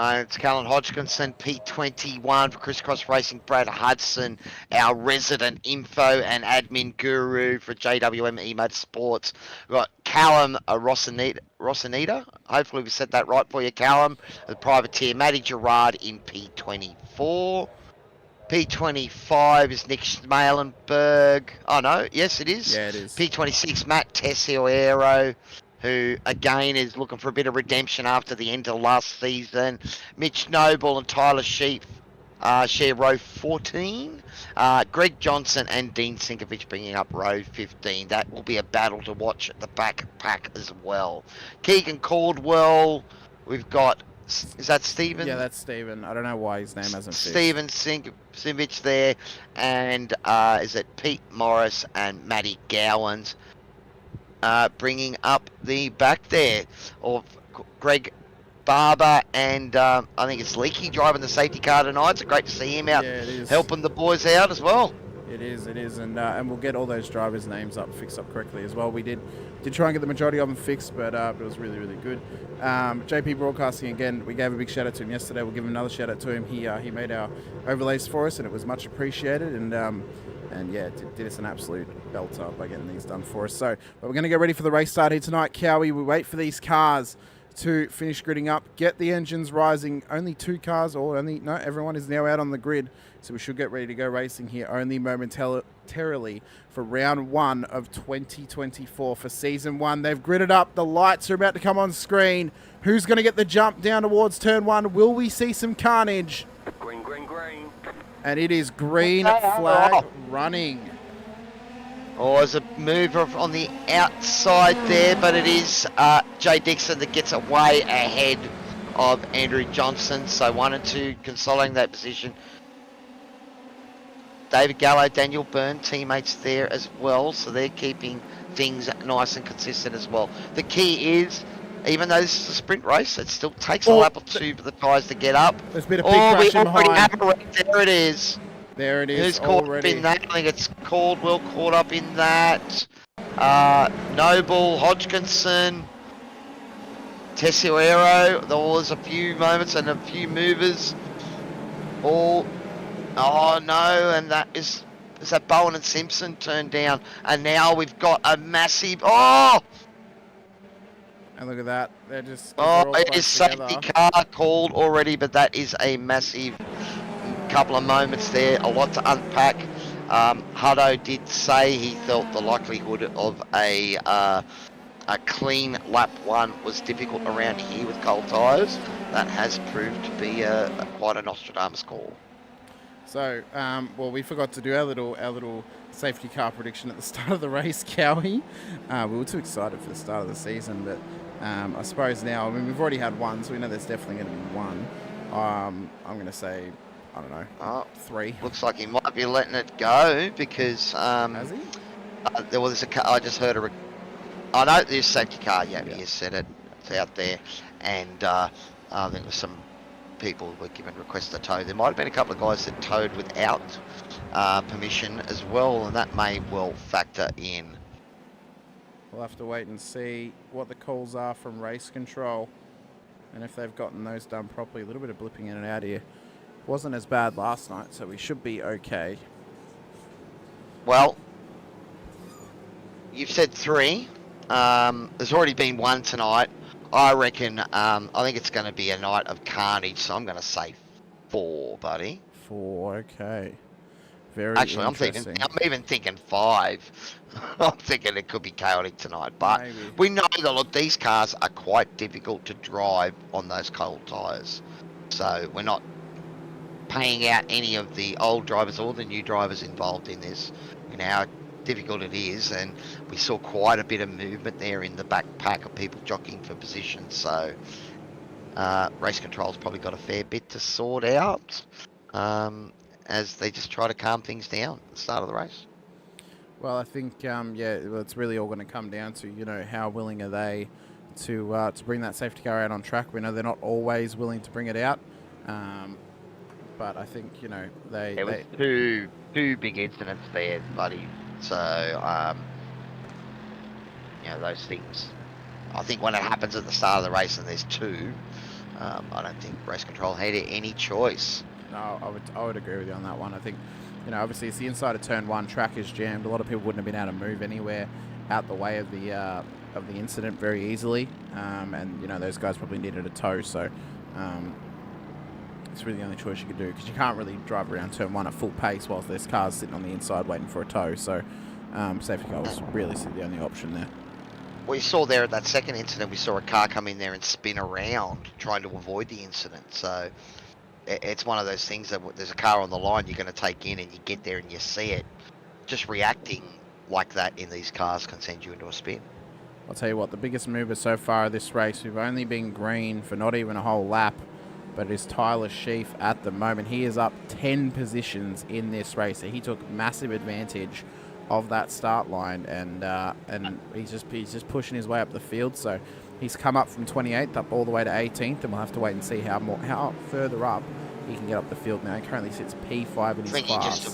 It's Callan Hodgkinson, P21 for Crisscross Racing, Brad Hudson, our resident info and admin guru for JWM Motorsports. We've got Callum Rosanita. Hopefully we said that right for you, Callum. The privateer, Matty Gerard in P24. P25 is Nick Schmalenberg. Oh, no. Yes, it is. Yeah, it is. P26, Matt Tessio, who, again, is looking for a bit of redemption after the end of last season. Mitch Noble and Tyler Sheep share row 14. Greg Johnson and Dean Sinkovich bringing up row 15. That will be a battle to watch at the back pack as well. Keegan Caldwell, we've got... Is that Stephen? Yeah, that's Stephen. I don't know why his name hasn't fit. Stephen Sinkovich there. And is it Pete Morris and Matty Gowans? Bringing up the back there of Greg Barber and I think it's Leakey driving the safety car tonight. It's great to see him out helping the boys out as well. It is, and we'll get all those drivers' names fixed up correctly as well. We did try and get the majority of them fixed, but it was really, really good. JP Broadcasting, again, we gave a big shout out to him yesterday. We'll give him another shout out to him. He made our overlays for us, and it was much appreciated. And yeah, did us an absolute belter by getting these done for us. So, but we're going to get ready for the race start here tonight. Cowy, we wait for these cars to finish gridding up, get the engines rising. Only two cars, everyone is now out on the grid. So we should get ready to go racing here only momentarily for round 1 of 2024 for season 1. They've gridded up. The lights are about to come on screen. Who's going to get the jump down towards turn 1? Will we see some carnage? Green, green, green. And it is green flag running. Oh, there's a mover on the outside there, but it is Jay Dixon that gets it way ahead of Andrew Johnson. So 1 and 2 consolidating that position. David Gallo, Daniel Byrne, teammates there as well. So they're keeping things nice and consistent as well. The key is, even though this is a sprint race, it still takes a lap or two for the tyres to get up. There's been a big crash in behind. There it is. There it is. Who's caught up in that? I think it's Caldwell caught up in that. Noble, Hodgkinson, Tessuero. There was a few moments and a few movers. Oh no, and that is that Bowen and Simpson turned down. And now we've got a massive... Oh! And look at that. They're just... it is safety car called already, but that is a massive couple of moments there. A lot to unpack. Hutto did say he felt the likelihood of a clean lap 1 was difficult around here with cold tyres. That has proved to be quite a Nostradamus call. So, well, we forgot to do our little safety car prediction at the start of the race, Cowy. We were too excited for the start of the season, but I suppose now, I mean, we've already had 1, so we know there's definitely going to be 1. I'm going to say, I don't know, 3. Looks like he might be letting it go because... Has he? There was a car, I just heard I know there's a safety car, yeah, he has said it. It's out there. And I think there's some people were given requests to tow. There might have been a couple of guys that towed without permission as well, and that may well factor in. We'll have to wait and see what the calls are from race control and if they've gotten those done properly. A little bit of blipping in and out here. Wasn't as bad last night, so we should be okay. Well, you've said 3. There's already been 1 tonight. I reckon, I think it's going to be a night of carnage, so I'm going to say 4, buddy. 4, okay. Very Actually, I'm even thinking 5. I'm thinking it could be chaotic tonight, but maybe. We know that, look, these cars are quite difficult to drive on those cold tyres. So we're not paying out any of the old drivers or the new drivers involved in this. You know how difficult it is, and we saw quite a bit of movement there in the back pack of people jockeying for positions. So race control's probably got a fair bit to sort out as they just try to calm things down at the start of the race. Well, I think, it's really all going to come down to, you know, how willing are they to bring that safety car out on track. We know they're not always willing to bring it out, but I think, you know, There was two big incidents there, buddy. So, you know, those things. I think when it happens at the start of the race and there's 2, I don't think race control had any choice. No, I would agree with you on that one. I think, you know, obviously it's the inside of turn 1. Track is jammed. A lot of people wouldn't have been able to move anywhere out the way of the incident very easily, and you know those guys probably needed a tow. So it's really the only choice you could do, because you can't really drive around turn 1 at full pace whilst there's cars sitting on the inside waiting for a tow. So safety car was really the only option there. We saw there at that second incident, we saw a car come in there and spin around trying to avoid the incident. So it's one of those things that there's a car on the line you're going to take in, and you get there and you see it. Just reacting like that in these cars can send you into a spin. I'll tell you what, the biggest mover so far of this race, we've only been green for not even a whole lap, but it is Tyler Sheaf at the moment. He is up 10 positions in this race. So he took massive advantage of that start line, and he's just pushing his way up the field. So he's come up from 28th up all the way to 18th, and we'll have to wait and see how further up he can get up the field now. He currently sits P5 in his class.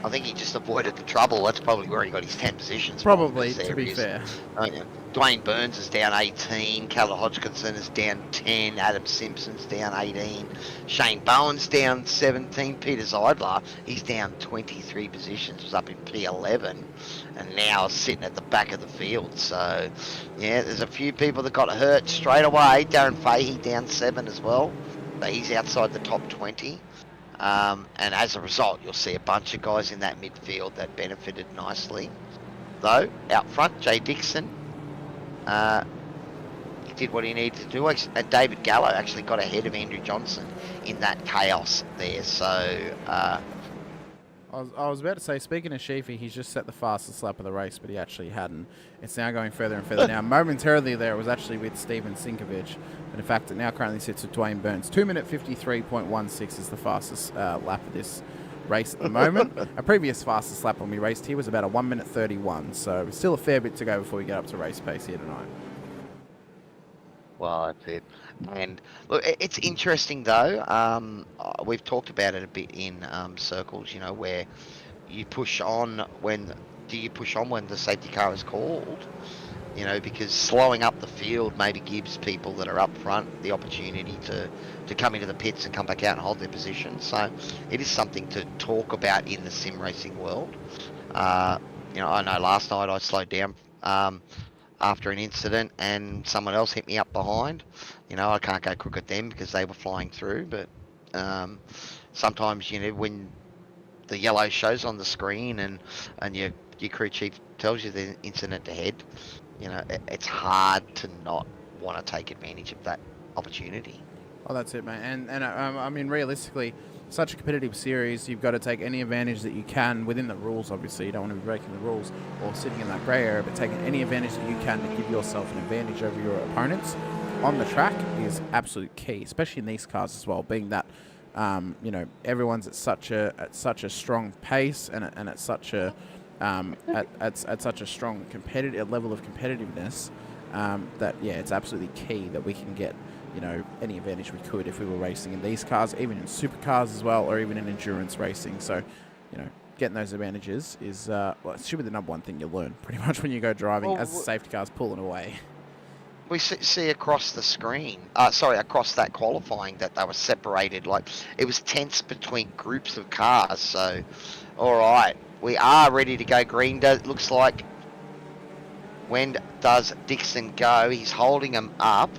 I think he just avoided the trouble. That's probably where he got his 10 positions. Probably, to be fair. Oh, yeah. Dwayne Burns is down 18. Callum Hodgkinson is down 10. Adam Simpson's down 18. Shane Bowen's down 17. Peter Zeidler, he's down 23 positions. Was up in P11 and now sitting at the back of the field. So, yeah, there's a few people that got hurt straight away. Darren Fahey down 7 as well. But he's outside the top 20. And as a result, you'll see a bunch of guys in that midfield that benefited nicely. Though, out front, Jay Dixon, he did what he needed to do. And David Gallo actually got ahead of Andrew Johnson in that chaos there. So, I was about to say, speaking of Sheafy, he's just set the fastest lap of the race, but he actually hadn't. It's now going further and further. Now, momentarily there, it was actually with Steven Sinkovic, but in fact, it now currently sits with Dwayne Burns. 2-minute 53.16 is the fastest lap of this race at the moment. A previous fastest lap when we raced here was about a 1-minute 31, so still a fair bit to go before we get up to race pace here tonight. Well, that's it. And look, it's interesting though. We've talked about it a bit in circles, you know, where you push on when the safety car is called, you know, because slowing up the field maybe gives people that are up front the opportunity to come into the pits and come back out and hold their position. So it is something to talk about in the sim racing world. You know, I know last night I slowed down after an incident and someone else hit me up behind. You know, I can't go crook at them because they were flying through, but sometimes, you know, when the yellow shows on the screen and your crew chief tells you the incident ahead, you know, it's hard to not want to take advantage of that opportunity. Oh, that's it, mate. And I mean, realistically, such a competitive series, you've got to take any advantage that you can within the rules. Obviously, you don't want to be breaking the rules or sitting in that grey area, but taking any advantage that you can to give yourself an advantage over your opponents on the track is absolute key, especially in these cars as well. Being that, you know, everyone's at such a strong pace and at such a at such a strong competitive level of competitiveness that it's absolutely key that we can get, you know, any advantage we could if we were racing in these cars, even in supercars as well, or even in endurance racing. So, you know, getting those advantages is, well, it should be the number one thing you learn pretty much when you go driving as the safety car's pulling away. We see across the screen, across that qualifying, that they were separated. Like, it was tense between groups of cars. So, all right, we are ready to go green. Looks like. When does Dixon go? He's holding him up,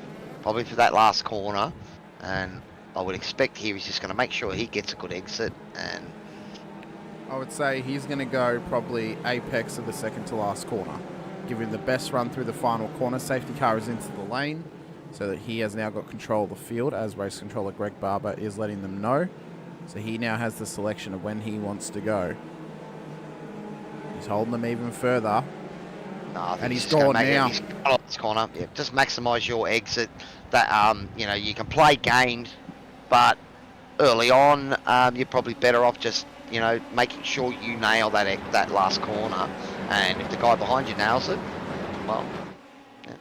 probably for that last corner. And I would expect here he's just going to make sure he gets a good exit. And I would say he's going to go probably apex of the second to last corner. Give him the best run through the final corner. Safety car is into the lane, so that he has now got control of the field, as race controller Greg Barber is letting them know. So he now has the selection of when he wants to go. He's holding them even further. No, and he's gone now. He's got this corner. Yeah, just maximise your exit. That you know, you can play games, but early on, you're probably better off just, you know, making sure you nail that last corner. And if the guy behind you nails it, well, yeah.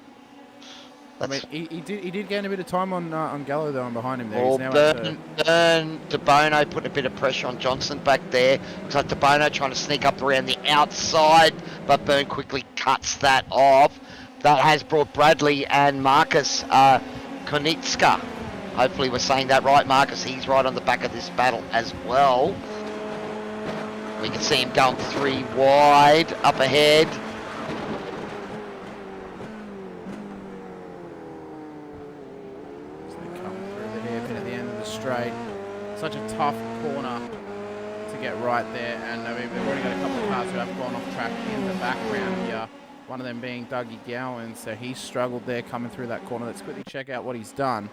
I mean, he did gain a bit of time on Gallo though, and behind him there. Oh, He's now Burn, De Bono putting a bit of pressure on Johnson back there. Looks like De Bono trying to sneak up around the outside, but Burn quickly cuts that off. That has brought Bradley and Marcus Konitska. Hopefully we're saying that right, Marcus. He's right on the back of this battle as well. We can see him going 3 wide up ahead. At the end of the straight. Such a tough corner to get right there, and I mean, we've already got a couple of cars who have gone off track in the background here. One of them being Dougie Gowan, so he's struggled there coming through that corner. Let's quickly check out what he's done.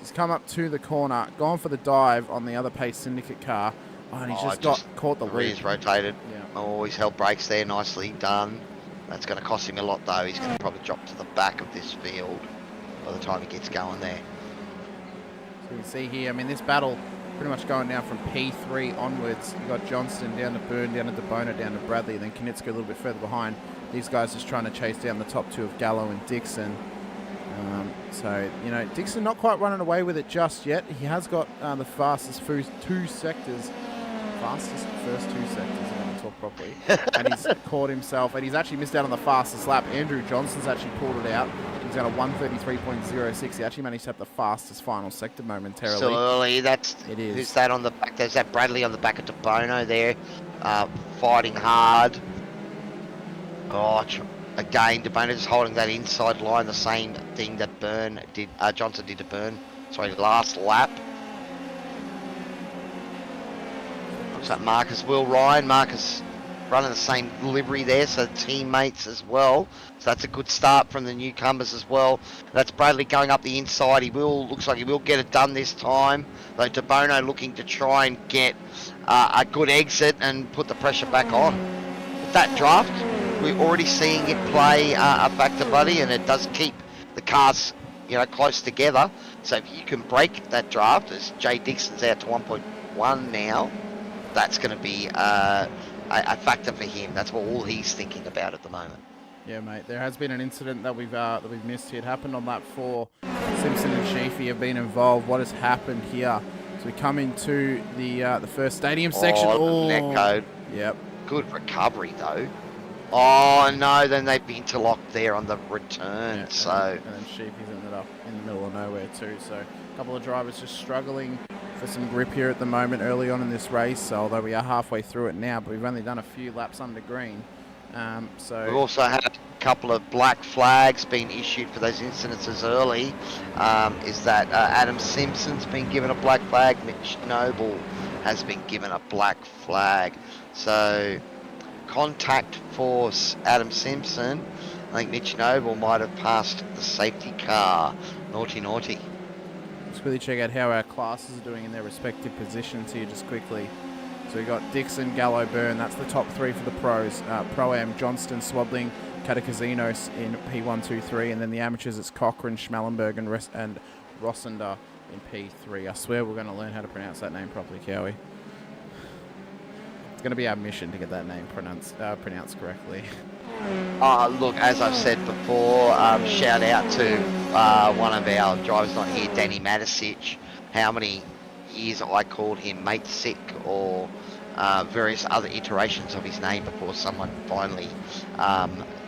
He's come up to the corner, gone for the dive on the other Pace Syndicate car, and he's just caught the lead. He's rotated. Yeah. Oh, he's held brakes there, nicely done. That's going to cost him a lot though. He's going to probably drop to the back of this field by the time he gets going there. So you can see here, I mean, this battle pretty much going down from P3 onwards. You got Johnston down to Byrne, down to De Bono, down to Bradley, then Konitska a little bit further behind. These guys just trying to chase down the top two of Gallo and Dixon. So, you know, Dixon not quite running away with it just yet. He has got the fastest first two sectors. Fastest first two sectors, if I want to talk properly. And he's caught himself, and he's actually missed out on the fastest lap. Andrew Johnson's actually pulled it out. He's got a 1:33.06. He actually managed to have the fastest final sector momentarily. Still early. It is. Who's that on the back? There's that Bradley on the back of De Bono there, fighting hard. Oh, again, De Bono just holding that inside line, the same thing that Johnson did to Byrne. Sorry, last lap. Looks like Marcus will Ryan. Marcus running the same livery there, so teammates as well. So that's a good start from the newcomers as well. That's Bradley going up the inside. Looks like he will get it done this time. Though De Bono looking to try and get a good exit and put the pressure back on. With that draft, we're already seeing it play a factor, buddy, and it does keep the cars, you know, close together. So if you can break that draft, as Jay Dixon's out to 1.1 now, that's going to be a factor for him. That's all he's thinking about at the moment. Yeah, mate. There has been an incident that we've missed here. It happened on lap 4. Simpson and Sheafy have been involved. What has happened here? So we come into the first stadium section. Neck code. Yep. Good recovery though. Oh no, then they've been interlocked there on the return. Yeah, and then Sheafy's ended up in the middle of nowhere too. So a couple of drivers just struggling for some grip here at the moment early on in this race. So although we are halfway through it now, but we've only done a few laps under green. So we've also had a couple of black flags being issued for those incidences early. Is that Adam Simpson's been given a black flag, Mitch Noble has been given a black flag. So contact force Adam Simpson. I think Mitch Noble might have passed the safety car. Naughty, naughty. Let's quickly check out how our classes are doing in their respective positions here just quickly. So we got Dixon, Gallo, Byrne. That's the top 3 for the pros. Pro-Am, Johnston, Swadling, Catacasinos in P1, 2, 3. And then the amateurs, it's Cochrane, Schmallenberg, and Rossender in P3. I swear we're going to learn how to pronounce that name properly, Cowy. It's going to be our mission to get that name pronounced correctly. Look, as I've said before, shout out to one of our drivers not here, Danny Matisic. How many years I called him mate sick or various other iterations of his name before someone finally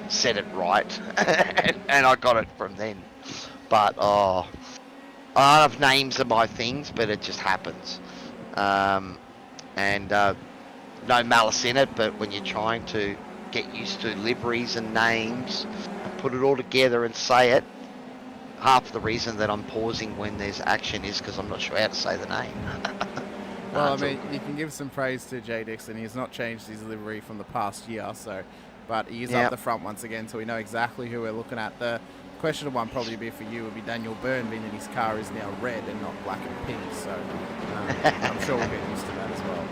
said it right, and I got it from then. But a lot of names are my things, but it just happens. No malice in it, but when you're trying to get used to liveries and names and put it all together and say it, half of the reason that I'm pausing when there's action is because I'm not sure how to say the name. Well, I mean, you can give some praise to Jay Dixon. He has not changed his livery from the past year, but he is up the front once again, so we know exactly who we're looking at. The questionable one probably be for you would be Daniel Byrne, being that his car is now red and not black and pink, so I'm sure we'll get used to that as well.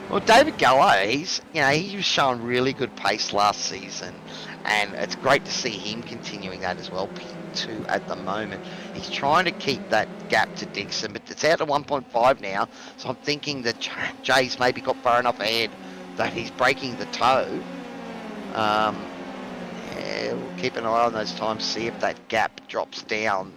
Well, David Gallo, he was showing really good pace last season, and it's great to see him continuing that as well. P2 at the moment. He's trying to keep that gap to Dixon, but it's out to 1.5 now, so I'm thinking that Jay's maybe got far enough ahead that he's breaking the toe. We'll keep an eye on those times, see if that gap drops down.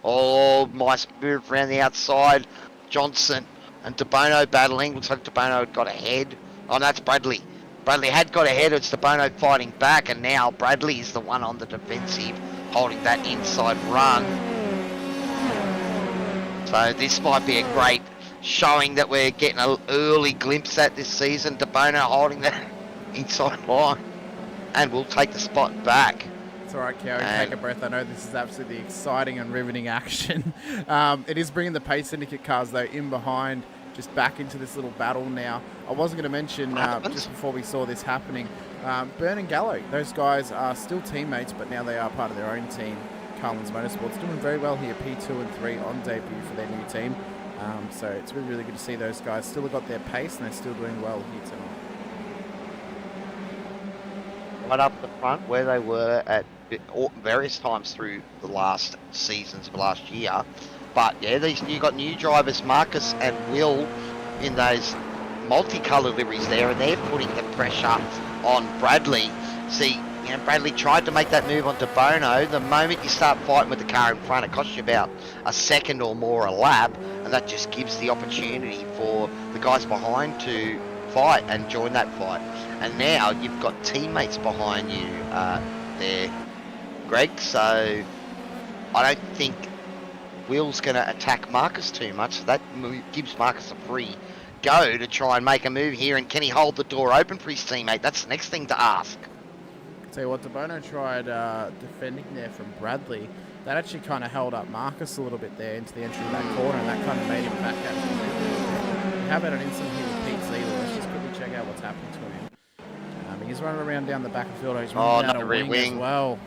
Oh, nice move around the outside. Johnson and DeBono battling. Looks like DeBono had got ahead. Oh, no, that's Bradley. Bradley had got ahead. It's DeBono fighting back, and now Bradley is the one on the defensive, holding that inside run. So this might be a great showing that we're getting an early glimpse at this season. DeBono holding that inside line, and we'll take the spot back. It's all right, Cowy, take a breath. I know this is absolutely exciting and riveting action. It is bringing the Pace Syndicate cars, though, in behind, just back into this little battle now. I wasn't going to mention, just before we saw this happening, Byrne and Gallo, those guys are still teammates, but now they are part of their own team. Carlin's Motorsports doing very well here, P2 and 3 on debut for their new team. So it's really, really good to see those guys still have got their pace and they're still doing well here tonight. Right up the front where they were at various times through the last seasons of last year. But yeah, you got new drivers, Marcus and Will, in those multicoloured liveries there, and they're putting the pressure on Bradley. See, Bradley tried to make that move onto Bono. The moment you start fighting with the car in front, it costs you about a second or more a lap, and that just gives the opportunity for the guys behind to fight and join that fight. And now you've got teammates behind you there, Greg, so I don't think Will's going to attack Marcus too much. That gives Marcus a free go to try and make a move here, and can he hold the door open for his teammate? That's the next thing to ask. Tell you what, DeBono tried defending there from Bradley. That actually kind of held up Marcus a little bit there into the entry of that corner, and that kind of made him back out. How about an instant here with Pete Zeeler? Let's just quickly check out what's happening to him. He's running around down the back of the field. He's running down a wing as well.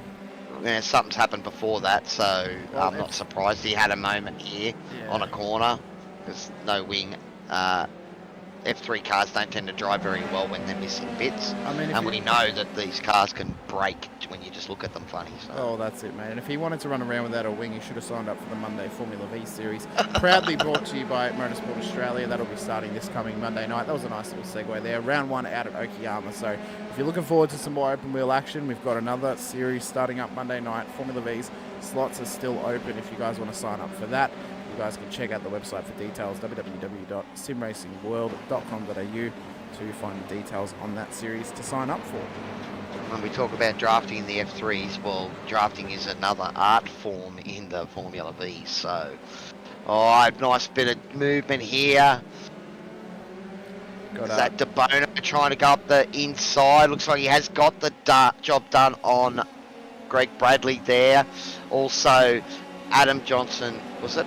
Yeah, something's happened before that, so I'm not surprised he had a moment here on a corner. There's no wing. F3 cars don't tend to drive very well when they're missing bits. And we know that these cars can break when you just look at them funny. So. Oh, that's it, mate. And if he wanted to run around without a wing, he should have signed up for the Monday Formula V series. Proudly brought to you by Motorsport Australia. That'll be starting this coming Monday night. That was a nice little segue there. Round 1 out at Okayama. So if you're looking forward to some more open wheel action, we've got another series starting up Monday night. Formula V's slots are still open if you guys want to sign up for that. You guys can check out the website for details, www.simracingworld.com.au, to find the details on that series to sign up for. When we talk about drafting in the F3s, well, drafting is another art form in the Formula V. So, nice bit of movement here. Is that DeBono trying to go up the inside? Looks like he has got the job done on Greg Bradley there. Also, Adam Johnson, was it?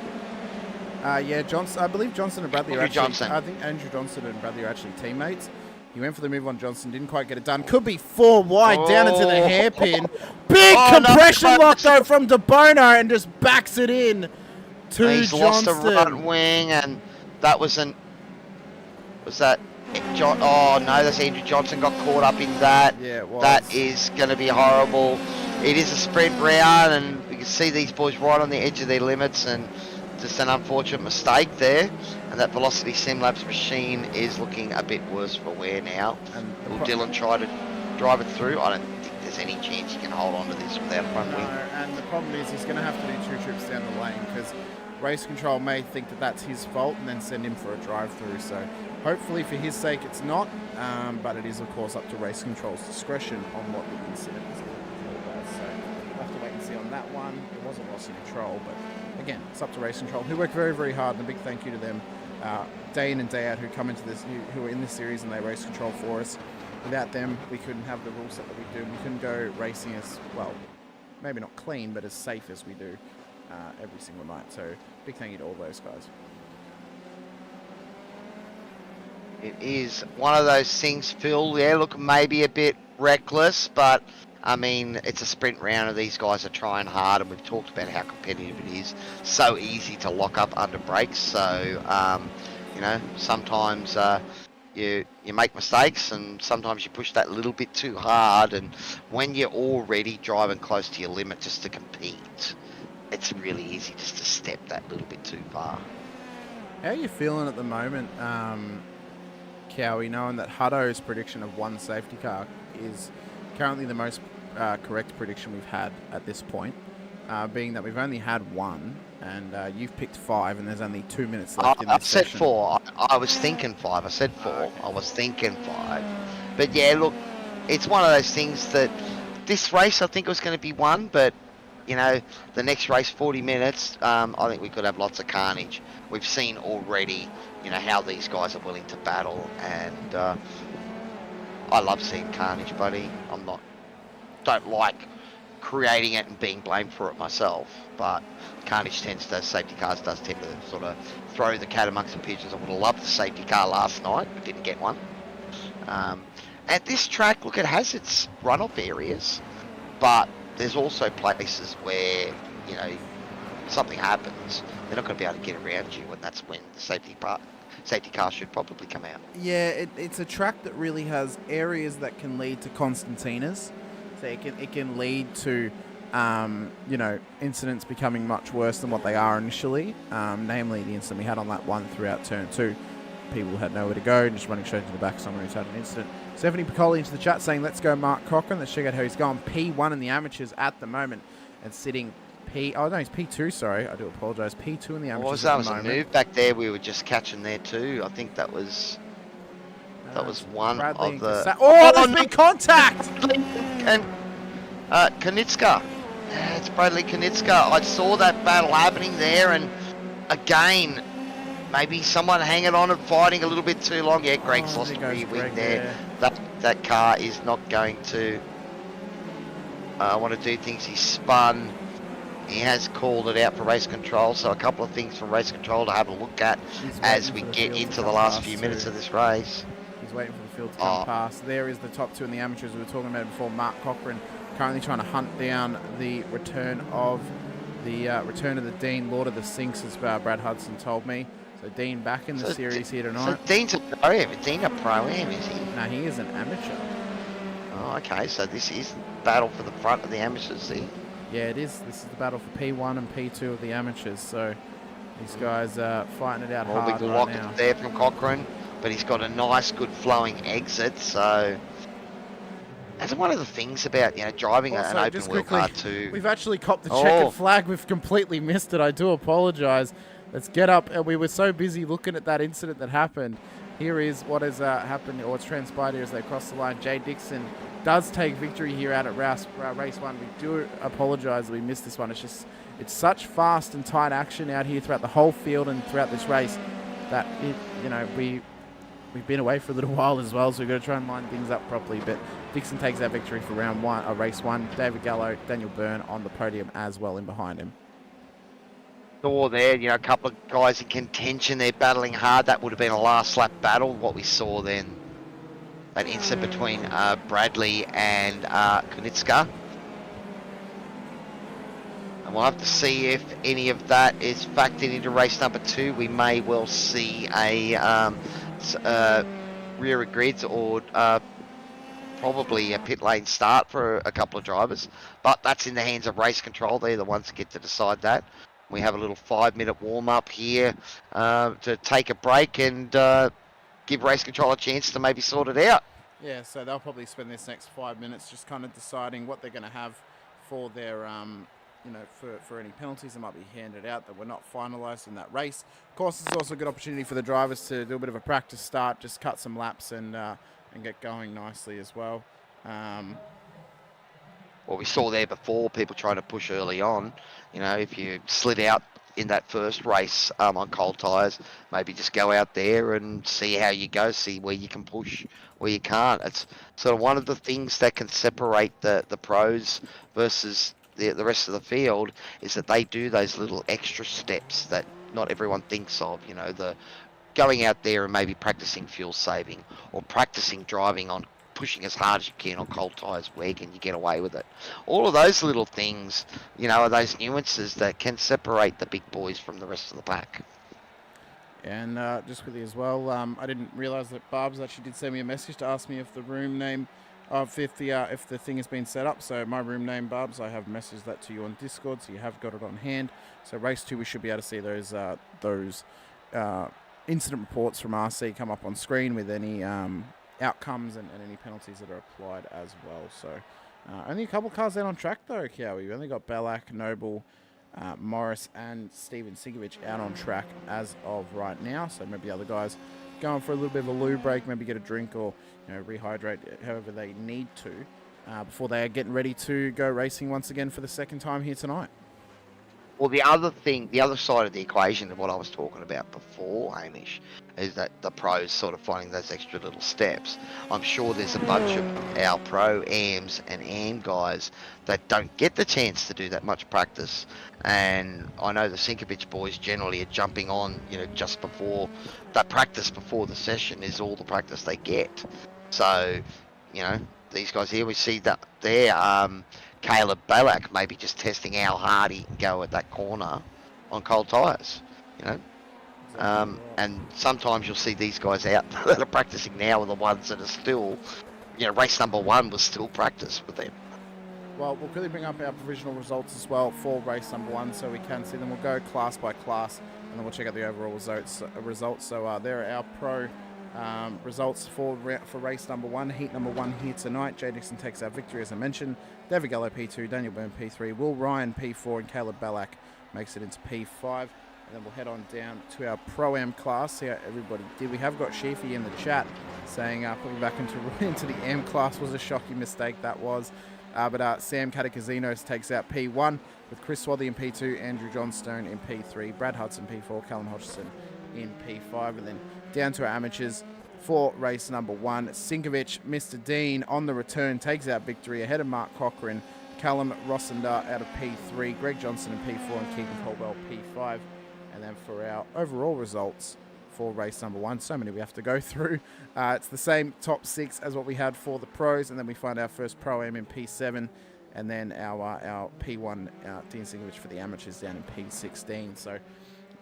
Yeah, Johnson. I believe Johnson and Bradley Andrew are actually. Johnson. I think Andrew Johnson and Bradley are actually teammates. He went for the move on Johnson, didn't quite get it done. Could be 4 wide down into the hairpin. Big compression lock though from DeBono, and just backs it in to He's Johnston. lost the right wing, and that wasn't. Was that? Oh no, that's Andrew Johnson got caught up in that. Yeah, it was. That is going to be horrible. It is a sprint round, and you can see these boys right on the edge of their limits, and just an unfortunate mistake there. And that Velocity Simlabs machine is looking a bit worse for wear now. And will Dylan try to drive it through? I don't think there's any chance he can hold on to this without a front wing. And the problem is he's going to have to do 2 trips down the lane because race control may think that that's his fault and then send him for a drive-through. So hopefully for his sake it's not, but it is of course up to race control's discretion on what the incident is. So we'll have to wait and see on that one. It wasn't loss of control, but again, it's up to race control, who work very, very hard, and a big thank you to them day in and day out who come into this, who are in this series and they race control for us. Without them, we couldn't have the rule set that we do. We couldn't go racing as, well, maybe not clean, but as safe as we do every single night. So big thank you to all those guys. It is one of those things, Phil. Yeah, look, maybe a bit reckless, but I mean, it's a sprint round and these guys are trying hard, and we've talked about how competitive it is. So easy to lock up under brakes. So, you know, sometimes you make mistakes and sometimes you push that little bit too hard, and when you're already driving close to your limit just to compete, it's really easy just to step that little bit too far. How are you feeling at the moment, Cowy, knowing that Hutto's prediction of 1 safety car is currently the most correct prediction we've had at this point, being that we've only had 1, and you've picked 5, and there's only 2 minutes left in this session. I said 4. I was thinking 5. I said 4. Okay. I was thinking 5. But yeah, look, it's one of those things that this race I think was going to be 1, but you know, the next race, 40 minutes, I think we could have lots of carnage. We've seen already, you know, how these guys are willing to battle, and I love seeing carnage, buddy. Don't like creating it and being blamed for it myself, but carnage safety cars does tend to sort of throw the cat amongst the pigeons. I would have loved the safety car last night, but didn't get one. At this track, look, it has its runoff areas, but there's also places where, you know, something happens, they're not going to be able to get around you, and that's when the safety car should probably come out. Yeah, it's a track that really has areas that can lead to constantinas. So it can lead to, you know, incidents becoming much worse than what they are initially. Namely, the incident we had on that one throughout turn 2. People had nowhere to go, just running straight to the back of someone who's had an incident. Stephanie Piccoli into the chat saying, let's go Mark Cochran. Let's check out how he's going. P1 in the amateurs at the moment, and sitting he's P2, sorry. I do apologise. P2 in the amateurs. What was that? Was a move back there we were just catching there too. I think that was one Bradley of the... there's been contact! And Konitska. Yeah, it's Bradley Konitska. I saw that battle happening there, and again, maybe someone hanging on and fighting a little bit too long. Yeah, Greg's lost a rear wing there. That car is not going to want to do things. He's spun. He has called it out for race control, so a couple of things from race control to have a look at as we get into the last few minutes of this race. He's waiting for the field to come past. There is the top 2 in the amateurs we were talking about before. Mark Cochran currently trying to hunt down the return of the Dean, Lord of the Sinks, as Brad Hudson told me. So Dean back in the series here tonight. So Dean's a pro-am, is he? No, he is an amateur. Oh, okay. So this is the battle for the front of the amateurs here. Yeah, it is. This is the battle for P1 and P2 of the amateurs. So these guys are fighting it out hard big right now. There from Cochran, but he's got a nice, good flowing exit. So that's one of the things about, you know, driving also, an open wheel car too. We've actually copped the checkered flag. We've completely missed it. I do apologise. Let's get up. We were so busy looking at that incident that happened. Here is what has happened, or what's transpired here as they cross the line. Jay Dixon does take victory here out at race 1. We do apologise that we missed this one. It's such fast and tight action out here throughout the whole field and throughout this race that we've been away for a little while as well, so we've got to try and line things up properly. But Dixon takes that victory for race 1. David Gallo, Daniel Byrne on the podium as well in behind him. Saw there, you know, a couple of guys in contention. They're battling hard. That would have been a last lap battle. What we saw then, that incident between Bradley and Konitska. And we'll have to see if any of that is factored into race number 2. We may well see a rear of grids or probably a pit lane start for a couple of drivers. But that's in the hands of race control. They're the ones that get to decide that. We have a little 5-minute warm-up here to take a break and give race control a chance to maybe sort it out. Yeah, so they'll probably spend this next 5 minutes just kind of deciding what they're going to have for their, for any penalties that might be handed out that were not finalised in that race. Of course, it's also a good opportunity for the drivers to do a bit of a practice start, just cut some laps and get going nicely as well. Well, we saw there before people trying to push early on. If you slid out in that first race on cold tyres, maybe just go out there and see how you go, see where you can push, where you can't. It's sort of one of the things that can separate the pros versus the rest of the field, is that they do those little extra steps that not everyone thinks of. The going out there and maybe practicing fuel saving, or practicing driving on pushing as hard as you can on cold tyres. Where can you get away with it? All of those little things, are those nuances that can separate the big boys from the rest of the pack. And just quickly as well, I didn't realise that Barb's actually did send me a message to ask me if the room name, if the thing has been set up. So my room name, Barb's, I have messaged that to you on Discord, so you have got it on hand. So race 2, we should be able to see those incident reports from RC come up on screen with any outcomes and any penalties that are applied as well. So only a couple cars out on track though, Cowy. We've only got Bellac, Noble, Morris and Steven Sigovich out on track as of right now. So maybe the other guys going for a little bit of a loo break, maybe get a drink or rehydrate however they need to before they are getting ready to go racing once again for the second time here tonight. Well, the other side of the equation of what I was talking about before, Hamish, is that the pros sort of finding those extra little steps. I'm sure there's a bunch of our pro AMs and AM guys that don't get the chance to do that much practice. And I know the Sinkovich boys generally are jumping on, just before that practice before the session is all the practice they get. So, these guys here, we see that there, Caleb Balak maybe just testing how hard he can go at that corner on cold tyres, and sometimes you'll see these guys out that are practicing now are the ones that are still, race number 1 was still practice with them. Well, we'll quickly bring up our provisional results as well for race number 1 so we can see them. We'll go class by class and then we'll check out the overall results. So there are our pro results for race number 1, heat number 1 here tonight. Jay Dixon takes our victory, as I mentioned. David Gallo P2, Daniel Byrne P3, Will Ryan P4, and Caleb Balak makes it into P5. And then we'll head on down to our Pro-Am class, see how everybody did. We have got Sheafy in the chat saying putting back into the M class was a shocking mistake, that was. But Sam Catacasinos takes out P1 with Chris Swarthy in P2, Andrew Johnstone in P3, Brad Hudson P4, Callum Hodgson in P5. And then down to our amateurs for race number 1. Sinkovich, Mr. Dean on the return, takes out victory ahead of Mark Cochran, Callum Rossender out of P3, Greg Johnson in P4 and Keegan Caldwell P5. And then for our overall results for race number 1, so many we have to go through. It's the same top 6 as what we had for the pros, and then we find our first Pro-Am in P7, and then our P1 Dean Sinkovich for the amateurs down in P16. So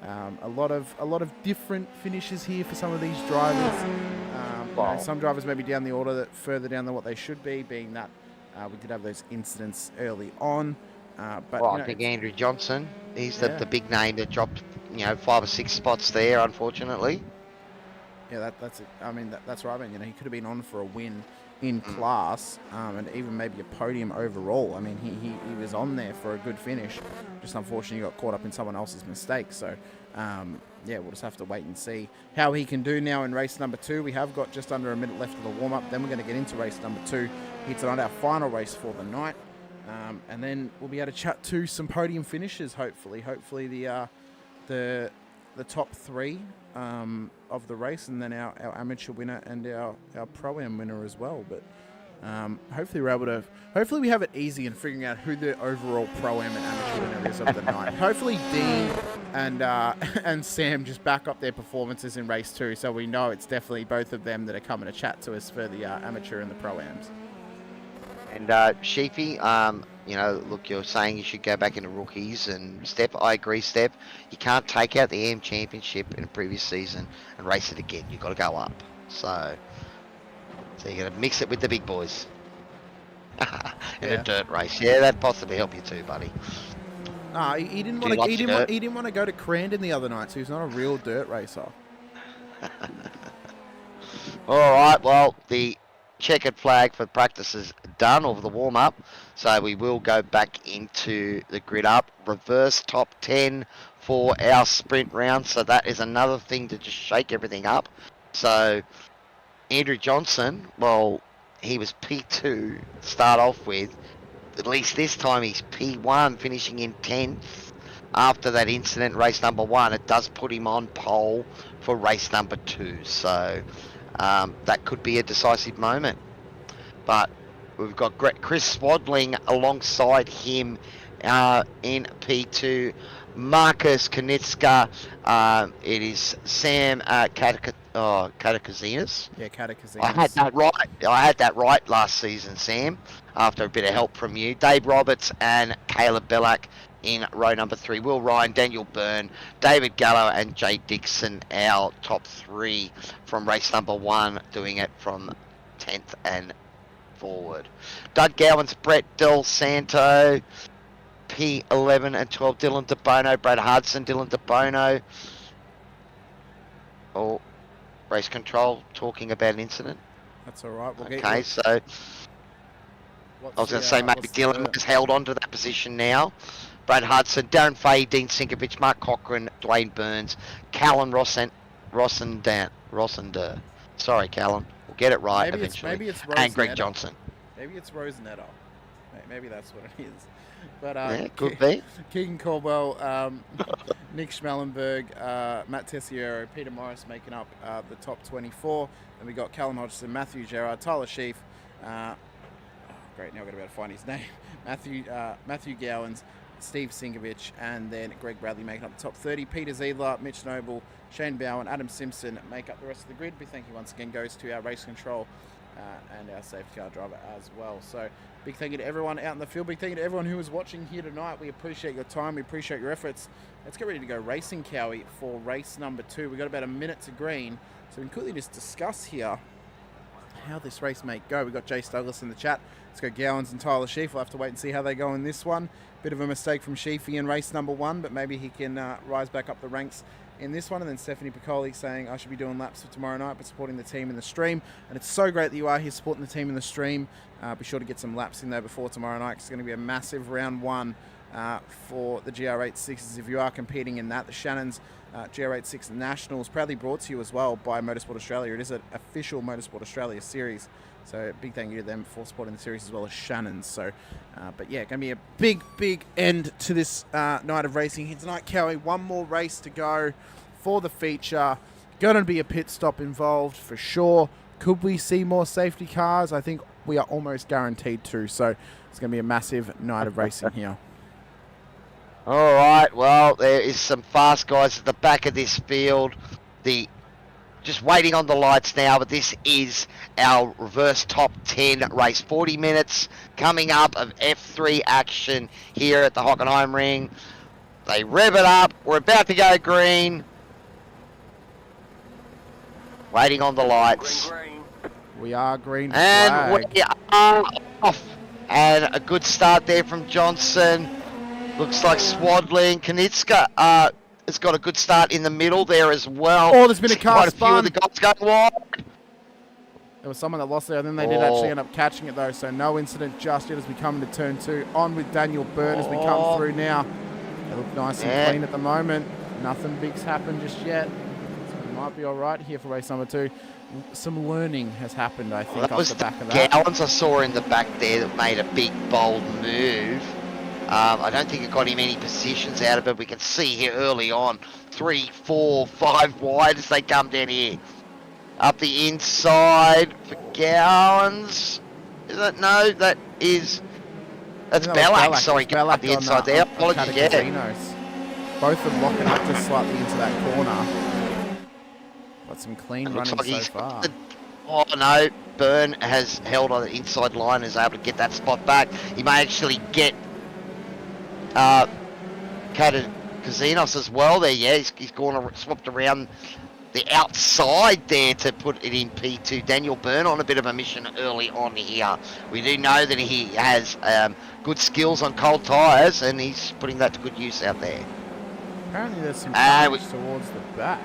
a lot of different finishes here for some of these drivers. Some drivers may be down the order further down than what they should be, being that we did have those incidents early on. But I think Andrew Johnson, he's the big name that dropped 5 or 6 spots there, unfortunately. Yeah, that's it. I mean, that's right. I mean, he could have been on for a win in class, and even maybe a podium overall. I mean, he was on there for a good finish. Just unfortunately got caught up in someone else's mistake. So, we'll just have to wait and see how he can do now in race number 2. We have got just under a minute left of the warm-up. Then we're going to get into race number 2 here tonight, our final race for the night. And then we'll be able to chat to some podium finishes, hopefully. Hopefully the top 3 of the race, and then our amateur winner and our Pro-Am winner as well. But hopefully we have it easy in figuring out who the overall Pro-Am and amateur winner is of the night. Hopefully Dean and Sam just back up their performances in race 2, so we know it's definitely both of them that are coming to chat to us for the amateur and the Pro-Ams. And Sheafy, look, you're saying you should go back into rookies and Step. I agree, Step. You can't take out the AM Championship in a previous season and race it again. You've got to go up. So you're going to mix it with the big boys in a dirt race. Yeah, that'd possibly help you too, buddy. No, he didn't want to go to Crandon the other night, so he's not a real dirt racer. All right, well, the checkered flag for practices done, or the warm-up. So we will go back into the grid up. Reverse top 10 for our sprint round. So that is another thing to just shake everything up. So Andrew Johnson, well, he was P2 to start off with. At least this time he's P1, finishing in 10th. After that incident, race number 1, it does put him on pole for race number 2. So that could be a decisive moment. But we've got Chris Swadling alongside him in P2. Marcus Konitska. It is Sam Katakazinas. Yeah, Katakazinas. I had that right last season, Sam, after a bit of help from you. Dave Roberts and Caleb Bellack in row number 3. Will Ryan, Daniel Byrne, David Gallo and Jay Dixon, our top 3 from race number 1, doing it from 10th and forward. Doug Gowans, Brett Del Santo, P11 and 12, Dylan DeBono, Brad Hudson, Dylan DeBono. Oh, race control, talking about an incident. That's all right. Okay, so I was going to say maybe Dylan has held on to that position now. Brad Hudson, Darren Fahey, Dean Sinkovich, Mark Cochran, Dwayne Burns, Callan Rossender. Sorry, Callan. We'll get it right eventually. Maybe it's and Greg Johnson. Maybe it's Rosenetta. Maybe that's what it is. But yeah, could be. Keegan Caldwell, Nick Schmellenberg, Matt Tessiero, Peter Morris making up the top 24. Then we got Callum Hodgson, Matthew Gerard, Tyler Sheaf. Great, now I've got to be able to find his name. Matthew Gowans, Steve Sinkovich, and then Greg Bradley making up the top 30. Peter Ziedler, Mitch Noble, Shane Bowen, Adam Simpson make up the rest of the grid. Big thank you once again goes to our race control and our safety car driver as well. So big thank you to everyone out in the field. Big thank you to everyone who is watching here tonight. We appreciate your time. We appreciate your efforts. Let's get ready to go racing, Cowy, for race number 2. We've got about a minute to green. So we can quickly just discuss here how this race may go. We've got Jace Douglas in the chat. Let's go Gowans and Tyler Sheaf. We'll have to wait and see how they go in this one. Bit of a mistake from Sheafy in race number 1, but maybe he can rise back up the ranks in this one. And then Stephanie Piccoli saying I should be doing laps for tomorrow night, but supporting the team in the stream. And it's so great that you are here supporting the team in the stream. Be sure to get some laps in there before tomorrow night, 'cause it's going to be a massive round 1 for the GR86s. If you are competing in that, the Shannons GR86 Nationals, proudly brought to you as well by Motorsport Australia. It is an official Motorsport Australia series. So big thank you to them for supporting the series as well as Shannons. So, but yeah, going to be a big end to this night of racing here tonight, Cowy. One more race to go for the feature. Going to be a pit stop involved for sure. Could we see more safety cars? I think we are almost guaranteed to. So it's going to be a massive night of racing here. All right, well, there is some fast guys at the back of this field. Just waiting on the lights now, but this is our reverse top 10 race. 40 minutes coming up of F3 action here at the Hockenheim ring. They rev it up. We're about to go green. Waiting on the lights. Green. We are green and flag. We are off. And a good start there from Johnson. Looks like Swadling. Konitska has got a good start in the middle there as well. Oh, there's been a car Quite spun. a few of the guys going wide. There was someone that lost there, and then they did actually end up catching it though, so no incident just yet as we come into turn 2. On with Daniel Byrne as we come through now. They look nice and clean at the moment. Nothing big's happened just yet. So we might be all right here for race number 2. Some learning has happened, I think, off the back of that. Gowans I saw in the back there that made a big, bold move. I don't think it got him any positions out of it. We can see here early on, 3, 4, 5 wide as they come down here. Up the inside for Gowans. Is that? No, that's Bellac. Sorry, Bellac up the inside there. Apologies, yeah. Both of them locking up just slightly into that corner. Got some clean running like so far. Oh no, Byrne has held on the inside line, is able to get that spot back. He may actually get Kazinos as well there. Yeah, he's gone swapped around the outside there to put it in P2. Daniel Byrne on a bit of a mission early on here. We do know that he has good skills on cold tyres, and he's putting that to good use out there. Apparently there's some damage towards the back.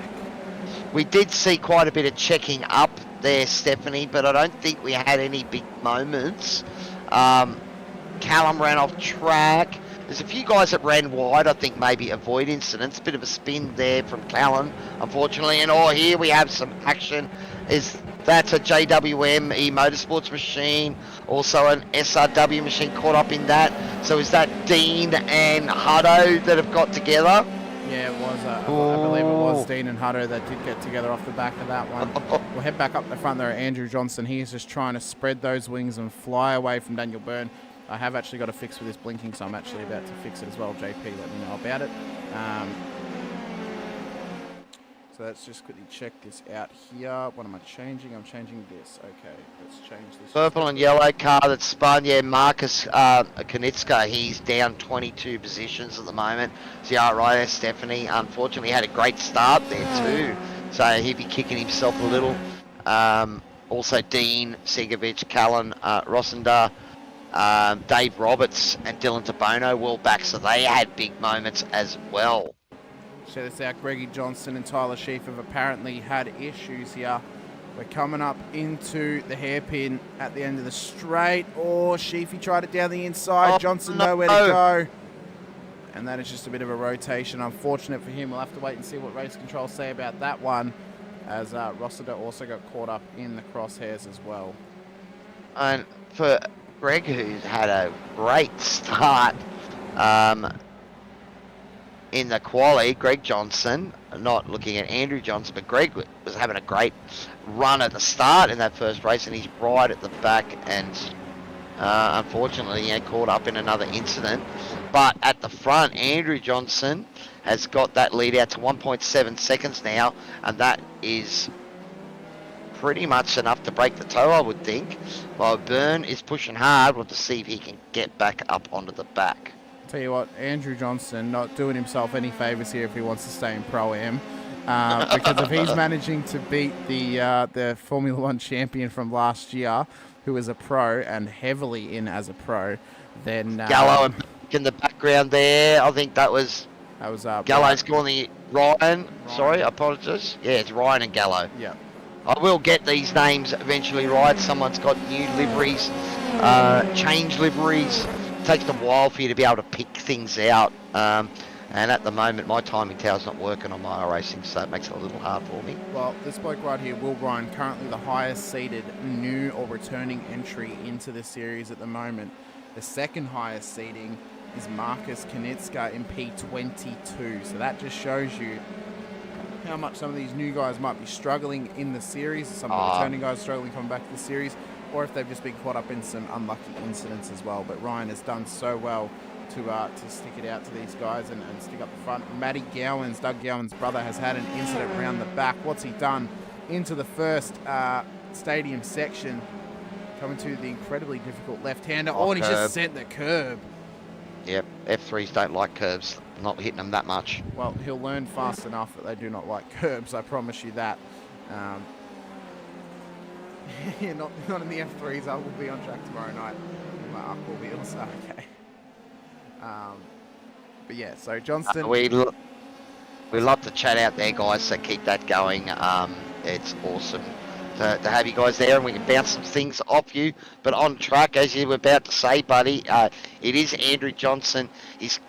We did see quite a bit of checking up there, Stephanie, but I don't think we had any big moments. Callum ran off track. There's a few guys that ran wide, I think maybe avoid incidents. Bit of a spin there from Callum, unfortunately. And here we have some action. That's a JWM e-motorsports machine, also an SRW machine caught up in that. So is that Dean and Hutto that have got together? Yeah, it was. I believe it was Dean and Hutto that did get together off the back of that one. We'll head back up the front there. Andrew Johnson, he is just trying to spread those wings and fly away from Daniel Byrne. I have actually got a fix with this blinking, so I'm actually about to fix it as well. JP, let me know about it. So let's just quickly check this out here. What am I changing? I'm changing this. Okay, let's change this. Purple and yellow car that spun. Yeah, Marcus Konitska, he's down 22 positions at the moment. So yeah, right there, Stephanie. Unfortunately, had a great start there too. So he'd be kicking himself a little. Also, Dean, Segovic, Callan, Rossender, Dave Roberts and Dylan Tabono well back, so they had big moments as well. Check this out, Greggy Johnson and Tyler Sheaf have apparently had issues here. We're coming up into the hairpin at the end of the straight. Sheafy tried it down the inside. Johnson nowhere to go. And that is just a bit of a rotation. Unfortunate for him. We'll have to wait and see what race control say about that one, as Rossiter also got caught up in the crosshairs as well. And for Greg, who's had a great start in the quali, Greg Johnson, not looking at Andrew Johnson, but Greg was having a great run at the start in that first race, and he's right at the back, and unfortunately, caught up in another incident. But at the front, Andrew Johnson has got that lead out to 1.7 seconds now, and that is pretty much enough to break the toe, I would think. While Byrne is pushing hard, we'll have to see if he can get back up onto the back. Tell you what, Andrew Johnson not doing himself any favours here if he wants to stay in Pro-Am. Because if he's managing to beat the Formula One champion from last year, who was a pro and heavily in as a pro, then... Gallo in the background there, I think that was Gallo's calling Ryan. Sorry, I apologise. Yeah, it's Ryan and Gallo. Yeah. I will get these names eventually right. Someone's got new liveries, change liveries. It takes a while for you to be able to pick things out. And at the moment, my timing tower's not working on my IRacing, so it makes it a little hard for me. Well, this bloke right here, Will Ryan, currently the highest seeded new or returning entry into the series at the moment. The second highest seeding is Marcus Konitska in P22. So that just shows you how much some of these new guys might be struggling in the series, some of the returning guys struggling coming back to the series, or if they've just been caught up in some unlucky incidents as well. But Ryan has done so well to stick it out to these guys and stick up the front. Matty Gowans, Doug Gowans' brother, has had an incident around the back. What's he done? Into the first stadium section, coming to the incredibly difficult left-hander. And he just sent the curb. Yep, F3s don't like curbs. Not hitting them that much. Well, he'll learn fast enough that they do not like curbs, I promise you that. Yeah, not in the F3s. I will be on track tomorrow night in my aqua wheels. Okay. But yeah, so Johnston... We love to chat out there, guys, so keep that going. It's awesome to have you guys there, and we can bounce some things off you. But on track, as you were about to say, buddy, it is Andrew Johnson.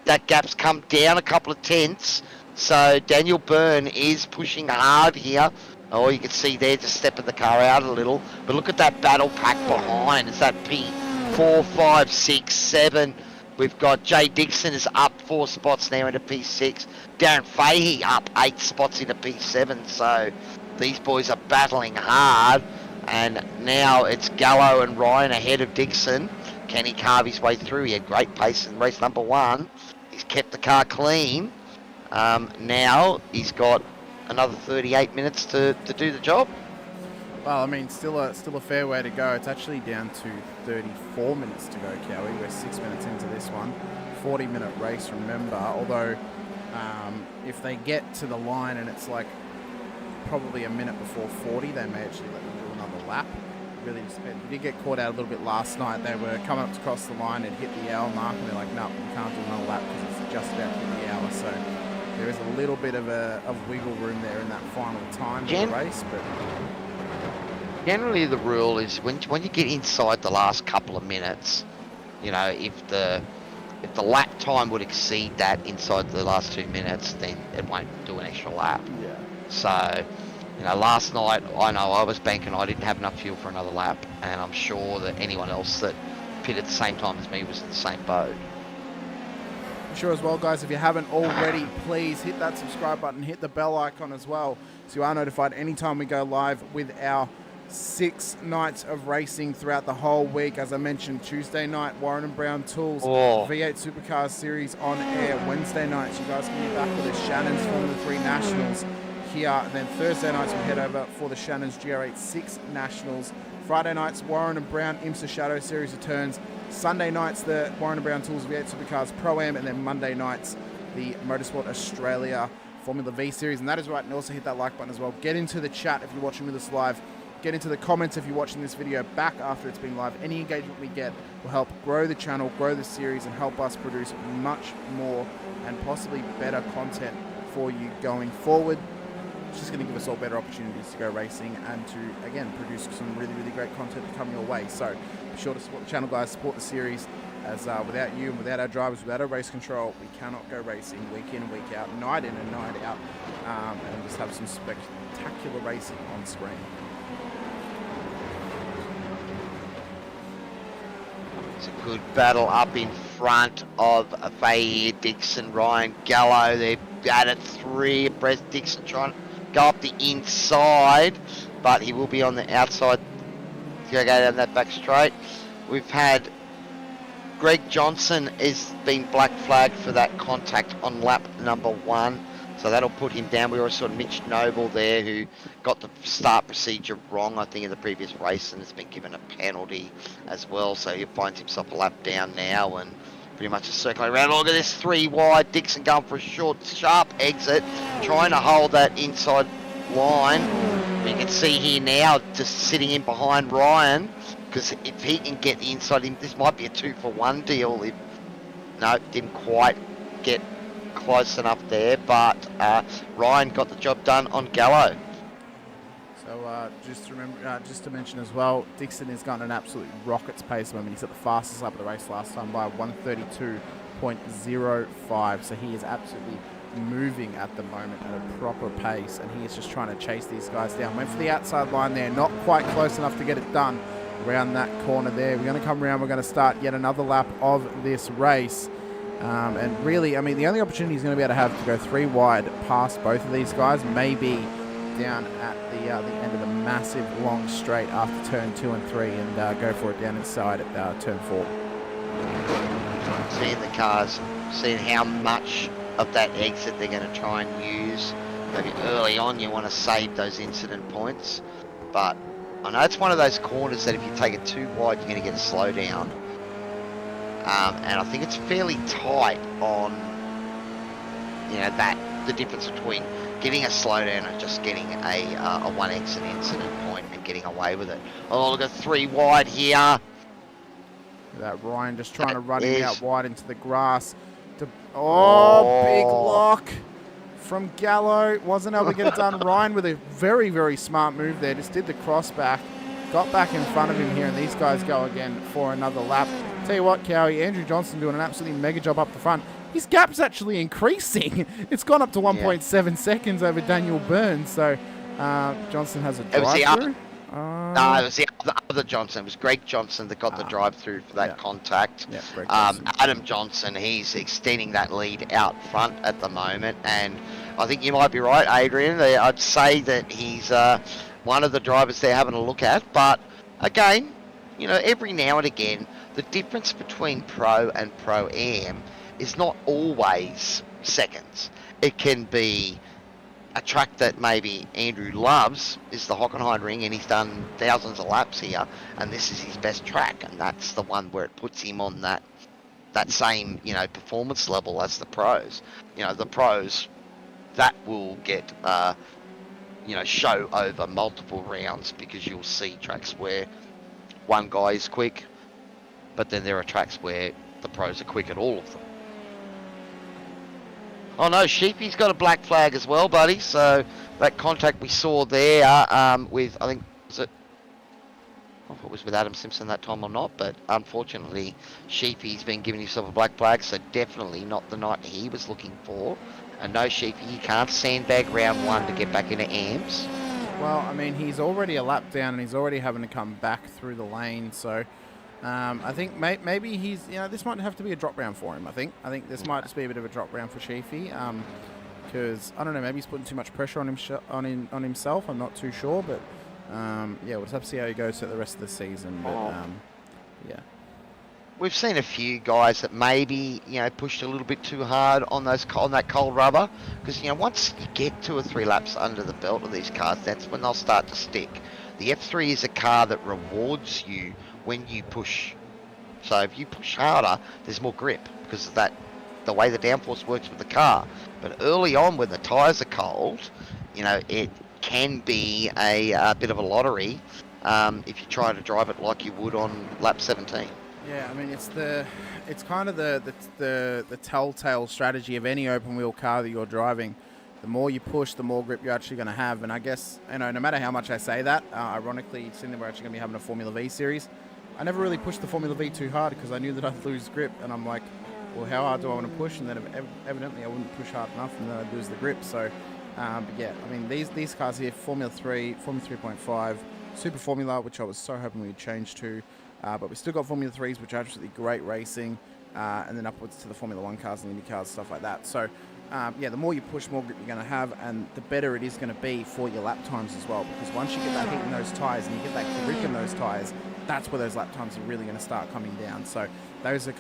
That gap's come down a couple of tenths, so Daniel Byrne is pushing hard here. Oh, you can see there, just stepping the car out a little. But look at that battle pack behind. It's that P4, 5, 6, 7. We've got Jay Dixon is up 4 spots now into P6. Darren Fahey up 8 spots into P7. So these boys are battling hard. And now it's Gallo and Ryan ahead of Dixon. Can he carve his way through? He had great pace in race number 1. He's kept the car clean. Now he's got another 38 minutes to do the job. Well, I mean, still a fair way to go. It's actually down to 34 minutes to go, Cowy. We're 6 minutes into this one. 40-minute race, remember. Although, if they get to the line and it's like probably a minute before 40, they may actually let them do another lap. Really just depends. We did get caught out a little bit last night. They were coming up to cross the line and hit the hour mark, and they're like, no, we can't do another lap because it's just about to hit the hour. So there is a little bit of wiggle room there in that final time of the race, but... generally the rule is when you get inside the last couple of minutes, you know, if the lap time would exceed that inside the last 2 minutes, then it won't do an extra lap. Yeah. So, you know, last night I know I was banking I didn't have enough fuel for another lap, and I'm sure that anyone else that pitted at the same time as me was in the same boat. Sure as well, guys, if you haven't already, please hit that subscribe button, hit the bell icon as well, so you are notified anytime we go live with our 6 nights of racing throughout the whole week. As I mentioned, Tuesday night, Warren and Brown Tools V8 Supercars Series on air. Wednesday nights, you guys can be back with the Shannons Formula 3 Nationals here. And then Thursday nights, we head over for the Shannons GR8 6 Nationals. Friday nights, Warren and Brown IMSA Shadow Series returns. Sunday nights, the Warren and Brown Tools V8 Supercars Pro-Am, and then Monday nights, the Motorsport Australia Formula V Series. And that is right, and also hit that like button as well. Get into the chat if you're watching with us live. Get into the comments if you're watching this video back after it's been live. Any engagement we get will help grow the channel, grow the series, and help us produce much more and possibly better content for you going forward. It's just going to give us all better opportunities to go racing and to, again, produce some really, really great content to come your way. So be sure to support the channel, guys, support the series, as without you and without our drivers, without our race control, we cannot go racing week in, week out, night in and night out, and just have some spectacular racing on screen. It's a good battle up in front of Fahir, Dixon, Ryan Gallo. They're at it 3 abreast. Dixon trying to go up the inside, but he will be on the outside. Go down that back straight. We've had Greg Johnson has been black flagged for that contact on lap number 1. So that'll put him down. We also saw Mitch Noble there, who got the start procedure wrong, I think, in the previous race, and has been given a penalty as well. So he finds himself a lap down now and pretty much just circling around. Look at this 3 wide. Dixon going for a short, sharp exit, trying to hold that inside line. We can see here now, just sitting in behind Ryan, because if he can get the inside, this might be a 2-for-1 deal. No, didn't quite get close enough there, but Ryan got the job done on Gallo. So just to mention as well, Dixon has gotten an absolute rocket's pace at the moment. He's at the fastest lap of the race last time by 1:32.05. So he is absolutely moving at the moment at a proper pace, and he is just trying to chase these guys down. Went for the outside line there, not quite close enough to get it done around that corner there. We're going to come around, we're going to start yet another lap of this race. And really, I mean, the only opportunity he's going to be able to have to go 3 wide past both of these guys may be down at the end of the massive long straight after turn 2 and 3, and go for it down inside at turn 4. Seeing the cars, seeing how much of that exit they're going to try and use. Maybe early on you want to save those incident points, but I know it's one of those corners that if you take it too wide, you're going to get a slowdown. And I think it's fairly tight on, you know, the difference between getting a slowdown and just getting a 1 exit incident point and getting away with it. Oh, look at 3 wide here. That Ryan just trying to run him out wide into the grass. Big lock from Gallo. Wasn't able to get it done. Ryan with a very, very smart move there. Just did the cross back. Got back in front of him here, and these guys go again for another lap. Tell you what, Cowy, Andrew Johnson doing an absolutely mega job up the front. His gap's actually increasing. It's gone up to 1.7 seconds over Daniel Burns. So Johnson has a drive-through. No, it was the other Johnson. It was Greg Johnson that got the drive-through for that contact. Yeah, Adam Johnson, he's extending that lead out front at the moment. And I think you might be right, Adrian. I'd say that he's one of the drivers they're having a look at. But again, you know, every now and again, the difference between Pro and Pro-Am is not always seconds. It can be a track that maybe Andrew loves, is the Hockenheim ring, and he's done thousands of laps here, and this is his best track, and that's the one where it puts him on that same, you know, performance level as the pros. You know, the pros, that will get you know, show over multiple rounds, because you'll see tracks where one guy is quick, but then there are tracks where the pros are quick at all of them. Oh no, Sheepy's got a black flag as well, buddy. So that contact we saw there with, I think, was it was with Adam Simpson that time or not, but unfortunately, Sheepy's been giving himself a black flag, so definitely not the night he was looking for. And no, Sheepy, you can't sandbag round 1 to get back into AMS. Well, I mean, he's already a lap down and he's already having to come back through the lane, so I think maybe he's, this might have to be a drop round for him, I think. I think this might just be a bit of a drop round for Sheepy, because, I don't know, maybe he's putting too much pressure on himself, I'm not too sure, but yeah, we'll just have to see how he goes through the rest of the season, but yeah. We've seen a few guys that maybe, pushed a little bit too hard on that cold rubber, because, once you get 2 or 3 laps under the belt of these cars, that's when they'll start to stick. The F3 is a car that rewards you when you push. So if you push harder, there's more grip, because of that, the way the downforce works with the car. But early on, when the tyres are cold, it can be a bit of a lottery if you try to drive it like you would on lap 17. Yeah, I mean, it's kind of the telltale strategy of any open wheel car that you're driving. The more you push, the more grip you're actually going to have. And I guess, no matter how much I say that, ironically, seeing that we're actually going to be having a Formula V series, I never really pushed the Formula V too hard because I knew that I'd lose grip. And I'm like, well, how hard do I want to push? And then evidently I wouldn't push hard enough and then I'd lose the grip. So, but yeah, I mean, these cars here, Formula 3, Formula 3.5, Super Formula, which I was so hoping we'd change to. But we still got Formula 3s, which are absolutely great racing, and then upwards to the Formula 1 cars and Indy cars, stuff like that. So, yeah, the more you push, more grip you're going to have, and the better it is going to be for your lap times as well, because once you get that heat in those tyres and you get that grip in those tyres, that's where those lap times are really going to start coming down. So those are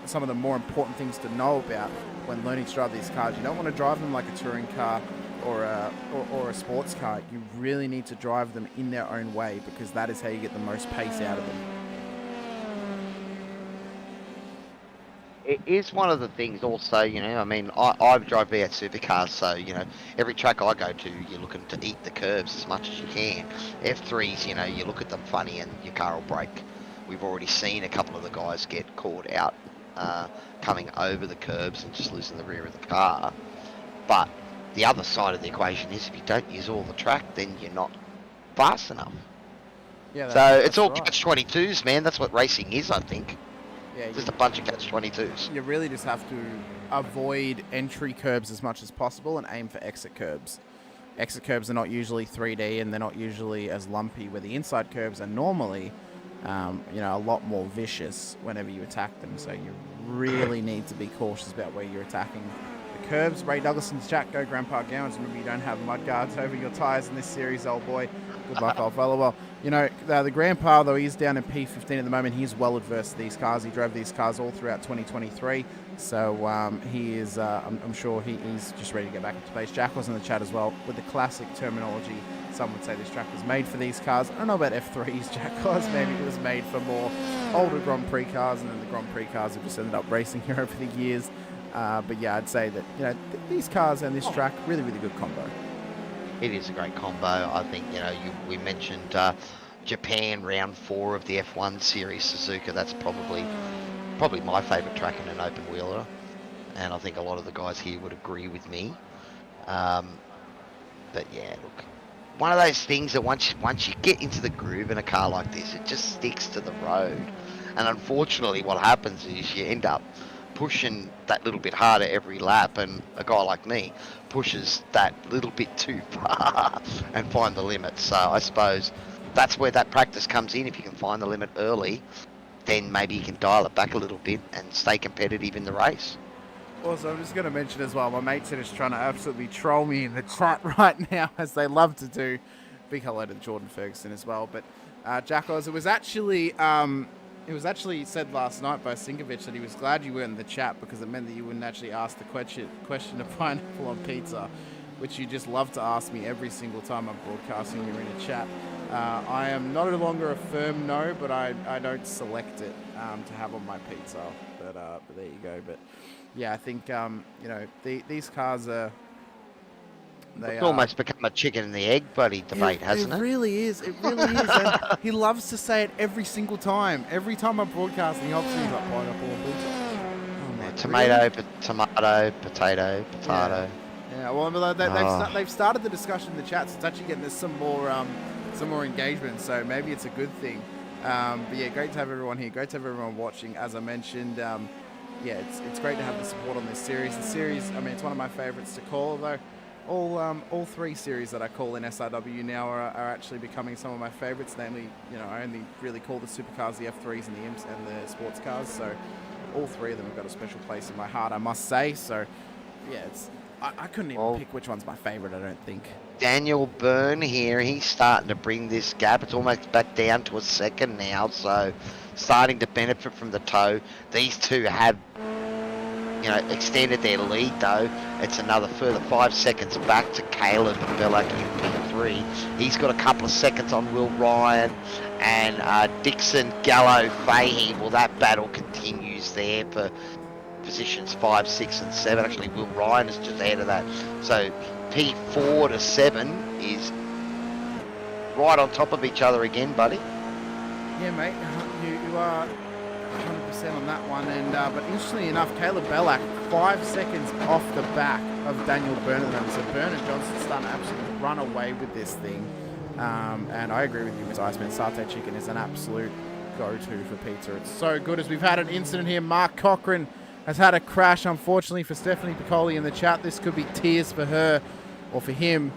some of the more important things to know about when learning to drive these cars. You don't want to drive them like a touring car or a sports car. You really need to drive them in their own way, because that is how you get the most pace out of them. It is one of the things also, I mean, I drive V8 supercars, so, every track I go to, you're looking to eat the curbs as much as you can. F3s, you look at them funny and your car will break. We've already seen a couple of the guys get caught out coming over the curbs and just losing the rear of the car. But the other side of the equation is if you don't use all the track, then you're not fast enough. Yeah, so it's all right. catch-22s, man. That's what racing is, I think. Yeah, just a bunch of catch-22s. You really just have to avoid entry curbs as much as possible and aim for exit curbs. Exit curbs are not usually 3D and they're not usually as lumpy, where the inside curbs are normally, a lot more vicious whenever you attack them. So you really need to be cautious about where you're attacking the curbs. Ray Douglason's chat, go Grandpa Gowans. Remember, you don't have mud guards over your tyres in this series, old boy. Good luck, old fella. Well, the Grandpa, though, he's down in P15 at the moment. He's well adverse to these cars. He drove these cars all throughout 2023. So he is, I'm sure he's just ready to get back into pace. Jack was in the chat as well with the classic terminology. Some would say this track was made for these cars. I don't know about F3s, Jack was. Maybe it was made for more older Grand Prix cars, and then the Grand Prix cars have just ended up racing here over the years. But yeah, I'd say that, these cars and this track, really, really good combo. It is a great combo. I think, we mentioned Japan round 4 of the F1 series, Suzuka. That's probably my favourite track in an open wheeler, and I think a lot of the guys here would agree with me. But yeah, look, one of those things that once you get into the groove in a car like this, it just sticks to the road. And unfortunately, what happens is you end up pushing that little bit harder every lap, and a guy like me pushes that little bit too far and find the limit. So I suppose that's where that practice comes in. If you can find the limit early, then maybe you can dial it back a little bit and stay competitive in the race. Also, I'm just going to mention as well, my mates are just trying to absolutely troll me in the chat right now, as they love to do. Big hello to Jordan Ferguson as well. But Jack Oz, it was actually said last night by Sinkovich that he was glad you weren't in the chat, because it meant that you wouldn't actually ask the question of pineapple on pizza, which you just love to ask me every single time I'm broadcasting. You're in a chat. I am no longer a firm no, but I don't select it to have on my pizza. But there you go. But yeah, I think these cars are. It's almost become a chicken and the egg buddy debate, hasn't it? It really is. It really is. And he loves to say it every single time. Every time I'm broadcasting, obviously he's like pineapple and pizza. Oh, man, tomato, really? tomato, potato. Yeah. Well, they've started the discussion in the chat. So it's actually getting some more engagement. So maybe it's a good thing. But yeah, great to have everyone here. Great to have everyone watching. As I mentioned, yeah, it's great to have the support on this series. The series, I mean, it's one of my favourites to call, although all three series that I call in SRW now are actually becoming some of my favourites. Namely, I only really call the supercars, the F3s and the Imps and the sports cars. So all three of them have got a special place in my heart, I must say. So yeah, I couldn't even pick which one's my favourite, I don't think. Daniel Byrne here, he's starting to bring this gap. It's almost back down to a second now, so starting to benefit from the tow. These two have, extended their lead though. It's another further 5 seconds back to Caleb Bellack in P3. He's got a couple of seconds on Will Ryan and Dixon, Gallo, Fahey. Well, that battle continues there for positions 5, 6 and 7. Actually, Will Ryan is just ahead of that. So P4 to 7 is right on top of each other again, buddy. Yeah, mate, you are 100% on that one. And but interestingly enough, Caleb Bellack 5 seconds off the back of Daniel Byrne and them. So Byrne and Johnson's starting to absolutely run away with this thing. And I agree with you, Ms. Iceman. Satay Chicken is an absolute go-to for pizza. It's so good. As we've had an incident here, Mark Cochran has had a crash, unfortunately, for Stephanie Piccoli in the chat. This could be tears for her or for him.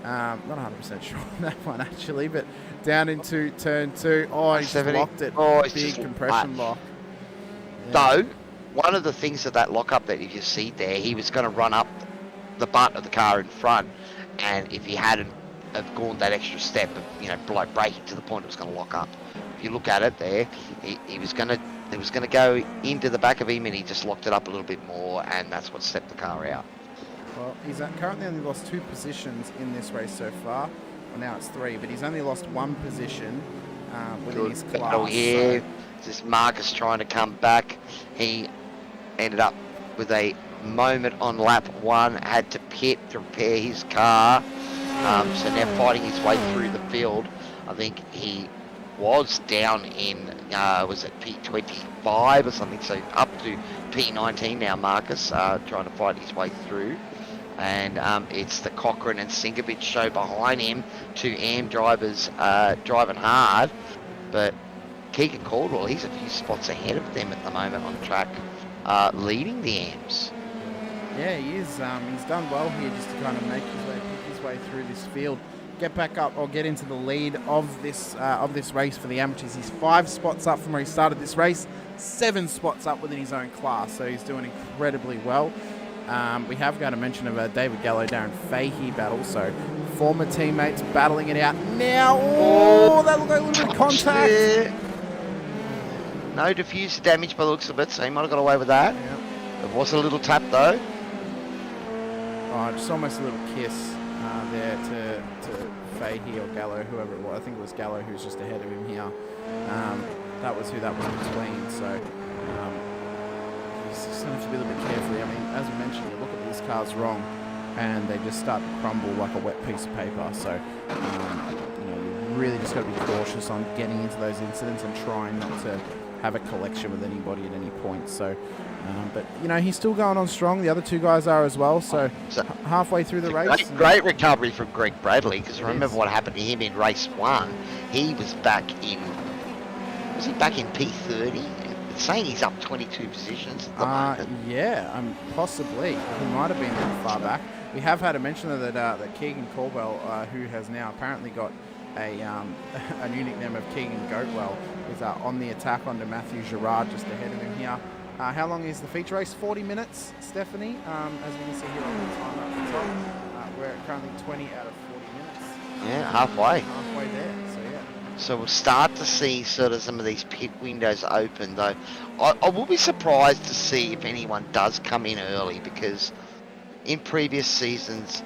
Not 100% sure on that one, actually, but down into turn 2. Oh, he's just locked it. Big compression lock. Yeah. Though, one of the things of that lockup that if you see there, he was going to run up the butt of the car in front, and if he hadn't have gone that extra step of, below braking to the point it was going to lock up. If you look at it there, he was going to go into the back of him, and he just locked it up a little bit more, and that's what stepped the car out. Well, he's currently only lost 2 positions in this race so far. Well, now it's 3, but he's only lost 1 position within his class. Oh yeah, just Marcus trying to come back. He ended up with a moment on lap 1, had to pit to repair his car. So now fighting his way through the field. I think he was down in, was it P25 or something, so up to P19 now, Marcus, trying to fight his way through. And it's the Cochran and Sinkovich show behind him. 2 AM drivers driving hard, but Keegan Caldwell, he's a few spots ahead of them at the moment on track, leading the AMs. Yeah, he is. He's done well here just to kind of pick his way through this field, get back up or get into the lead of this race for the amateurs. He's 5 spots up from where he started this race, 7 spots up within his own class, so he's doing incredibly well. We have got a mention of a David Gallo, Darren Fahey battle, so former teammates battling it out now. Oh, that looked like a little bit of contact. Yeah. No diffuser damage by the looks of it, so he might have got away with that. Yeah. It was a little tap though. Oh, just almost a little kiss there to Fahey or Gallo, whoever it was. I think it was Gallo who was just ahead of him here. That was who that was between, so he's just going to have to be a little bit careful. I mean, as we mentioned, you look at these cars wrong and they just start to crumble like a wet piece of paper. So, you really just got to be cautious on getting into those incidents and trying not to have a collection with anybody at any point. So, but he's still going on strong. The other 2 guys are as well. So halfway through the race, great recovery from Greg Bradley, because remember what happened to him in race 1. He was back in. Was he back in P30? It's saying he's up 22 positions at the moment. Yeah, possibly. He might have been that far back. We have had a mention of that Keegan Caldwell, who has now apparently got a new nickname of Keegan Goatwell, is on the attack under Matthew Girard, just ahead of him here. How long is the feature race? 40 minutes, Stephanie. As we can see here on the time at the top, we're currently 20 out of 40 minutes. Yeah, halfway. Halfway there, so yeah. So we'll start to see sort of some of these pit windows open, though. I will be surprised to see if anyone does come in early, because in previous seasons,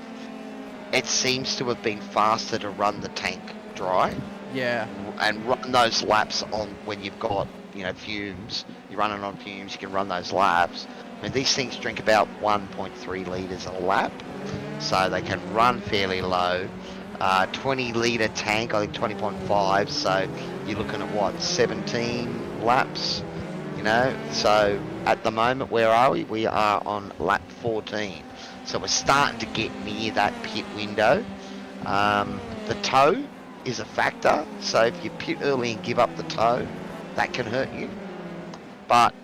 it seems to have been faster to run the tank dry. Yeah. And run those laps on when you've got, fumes. You're running on fumes, you can run those laps. I mean, these things drink about 1.3 litres a lap, so they can run fairly low. 20 litre tank, I think 20.5, so you're looking at what, 17 laps, so at the moment, where are we? We are on lap 14, so we're starting to get near that pit window. The tow is a factor. So if you pit early and give up the toe, that can hurt you. But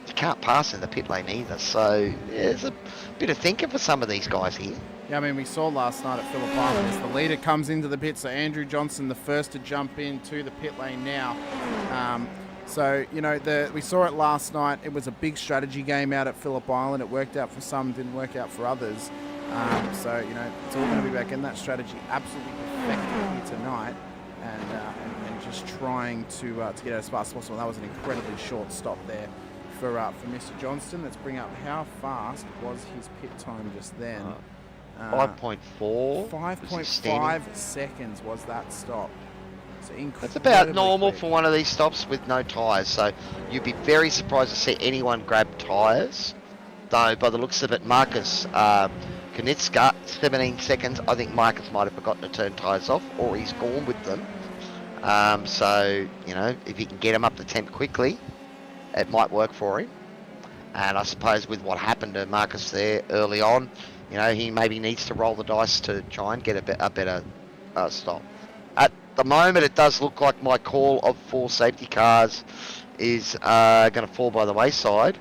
you can't pass in the pit lane either. So there's a bit of thinking for some of these guys here. Yeah, I mean, we saw last night at Phillip Island as the leader comes into the pit. So Andrew Johnson, the first to jump into the pit lane now. So, you know, we saw it last night. It was a big strategy game out at Phillip Island. It worked out for some, didn't work out for others. So, you know, it's all going to be back in that strategy absolutely perfected here tonight. And just trying to get out as fast as possible. That was an incredibly short stop there for Mr. Johnston. Let's bring up how fast was his pit time just then. 5.4. 5.5 seconds was that stop. So that's about normal for one of these stops with no tyres. So you'd be very surprised to see anyone grab tyres. Though by the looks of it, Marcus Knitska, 17 seconds. I think Marcus might have forgotten to turn tyres off, or he's gone with them. So, you know, if he can get him up to temp quickly, it might work for him. And I suppose with what happened to Marcus there early on, you know, he maybe needs to roll the dice to try and get a better stop. At the moment, it does look like my call of 4 safety cars is going to fall by the wayside.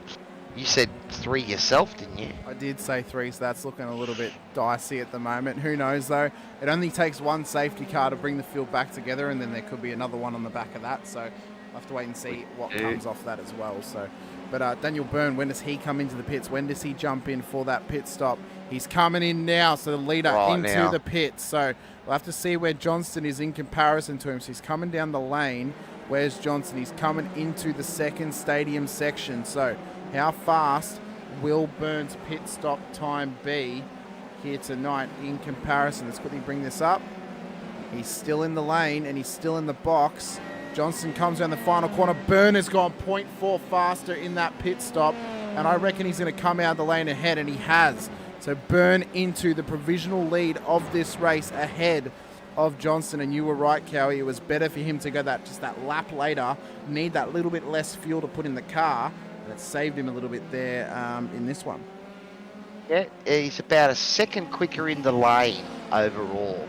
You said 3 yourself, didn't you? I did say 3, so that's looking a little bit dicey at the moment. Who knows, though? It only takes 1 safety car to bring the field back together, and then there could be another one on the back of that. So we'll have to wait and see what comes off that as well. So, but Daniel Byrne, when does he come into the pits? When does he jump in for that pit stop? He's coming in now, so the leader into the pits. So we'll have to see where Johnston is in comparison to him. So he's coming down the lane. Where's Johnston? He's coming into the second stadium section. So how fast will Byrne's pit stop time be here tonight in comparison? Let's quickly bring this up. He's still in the lane and he's still in the box. Johnston comes around the final corner. Byrne has gone 0.4 faster in that pit stop, and I reckon he's going to come out of the lane ahead, and he has. So Byrne into the provisional lead of this race ahead of Johnston, and you were right, Cowy. It was better for him to go just that lap later, need that little bit less fuel to put in the car. That saved him a little bit there in this one. Yeah, he's about a second quicker in the lane overall.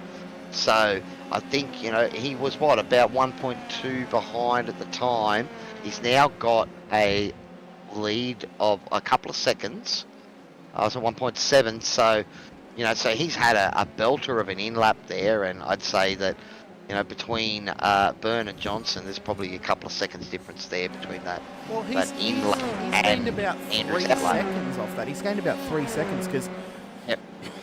So I think, you know, he was about 1.2 behind at the time. He's now got a lead of a couple of seconds. So 1.7. So, you know, so he's had a belter of an in-lap there, and I'd say that, you know, between Byrne and Johnson, there's probably a couple of seconds difference there between that. Well, he's gained about 3 seconds off that. He's gained about 3 seconds because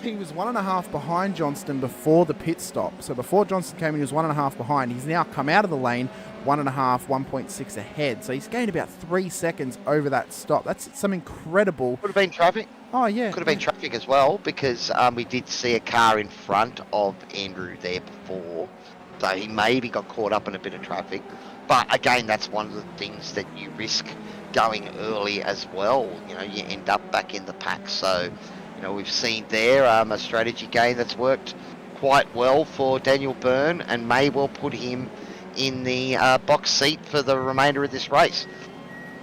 he was 1.5 behind Johnston before the pit stop. So before Johnston came in, he was 1.5 behind. He's now come out of the lane 1.5, 1.6 ahead. So he's gained about 3 seconds over that stop. That's some incredible. Could have been traffic. Oh, yeah. Could have been traffic as well, because we did see a car in front of Andrew there before. So he maybe got caught up in a bit of traffic. But again, that's one of the things that you risk going early as well. You know, you end up back in the pack. So, you know, we've seen there a strategy game that's worked quite well for Daniel Byrne and may well put him in the box seat for the remainder of this race.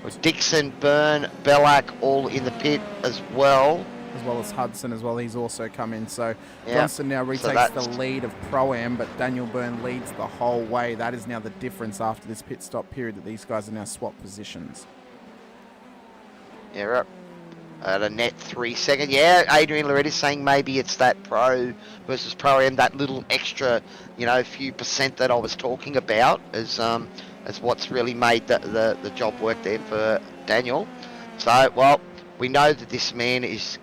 With Dixon, Byrne, Bellac all in the pit as well. As well as Hudson as well. He's also come in. So Johnston now retakes the lead of Pro-Am, but Daniel Byrne leads the whole way. That is now the difference after this pit stop period, that these guys are now swapped positions. Yeah, right. At a net 3 second. Yeah, Adrian Loretta's saying maybe it's that Pro versus Pro-Am, that little extra, you know, few percent that I was talking about as what's really made the job work there for Daniel. So, well, we know that this man is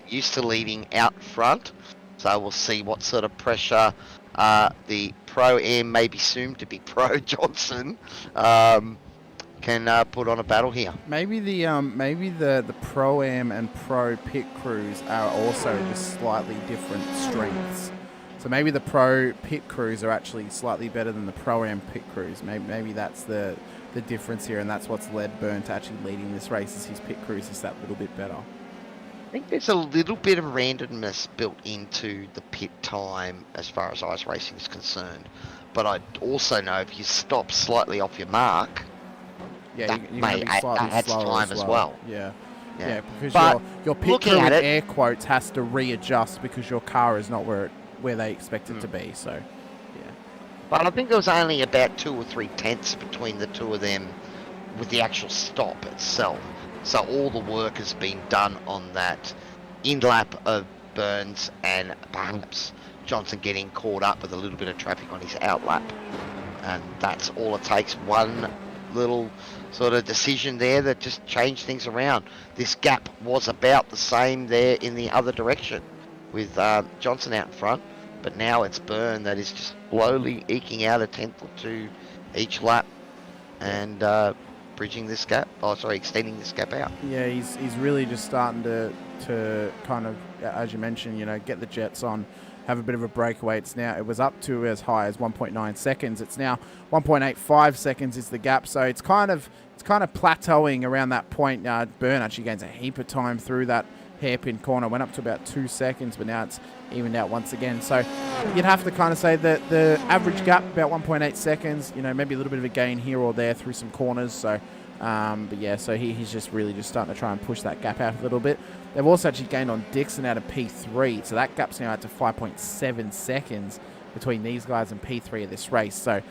used to leading out front. So we'll see what sort of pressure the Pro-Am, maybe soon to be Pro Johnson, can put on a battle here. Maybe the Pro-Am and Pro Pit crews are also just slightly different strengths. So maybe the Pro Pit crews are actually slightly better than the Pro-Am Pit crews. Maybe that's the difference here, and that's what's led Byrne to actually leading this race, is his pit crews is that little bit better. I think there's a little bit of randomness built into the pit time as far as ice racing is concerned. But I also know if you stop slightly off your mark, that may add time as well. Yeah, because your pit crew in air quotes has to readjust because your car is not where they expect it to be. So, yeah. But I think there was only about 2 or 3 tenths between the two of them with the actual stop itself. So all the work has been done on that in-lap of Burns and perhaps Johnson getting caught up with a little bit of traffic on his out-lap. And that's all it takes. One little sort of decision there that just changed things around. This gap was about the same there in the other direction with Johnson out in front. But now it's Byrne that is just slowly eking out a tenth or two each lap and bridging this gap. Oh, sorry, extending this gap out. Yeah, he's really just starting to kind of, as you mentioned, you know, get the jets on, have a bit of a breakaway. It was up to as high as 1.9 seconds. It's now 1.85 seconds is the gap. So it's kind of plateauing around that point. Now Byrne actually gains a heap of time through that hairpin corner, went up to about 2 seconds, but now it's evened out once again. So you'd have to kind of say that the average gap about 1.8 seconds, you know, maybe a little bit of a gain here or there through some corners. So but yeah, so he's just really just starting to try and push that gap out a little bit. They've also actually gained on Dixon out of P3, so that gap's now out to 5.7 seconds between these guys and P3 of this race. So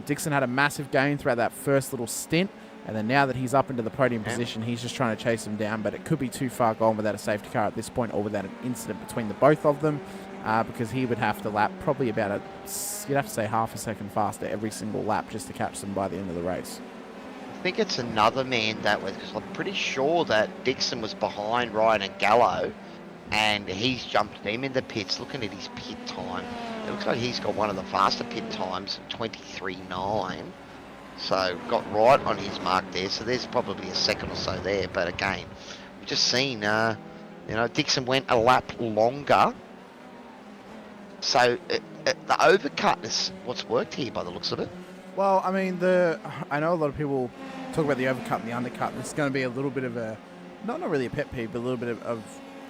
Dixon had a massive gain throughout that first little stint, and then now that he's up into the podium position, he's just trying to chase him down, but it could be too far gone without a safety car at this point or without an incident between the both of them, because he would have to lap probably about you'd have to say half a second faster every single lap just to catch them by the end of the race. I think it's another man that was, because I'm pretty sure that Dixon was behind Ryan and Gallo, and he's jumped them in the pits. Looking at his pit time, it looks like he's got one of the faster pit times, 23.9. So got right on his mark there. So there's probably a second or so there. But again, we've just seen, you know, Dixon went a lap longer. So the overcut is what's worked here by the looks of it. Well, I mean, I know a lot of people talk about the overcut and the undercut. It's going to be a little bit of a, not really a pet peeve, but a little bit of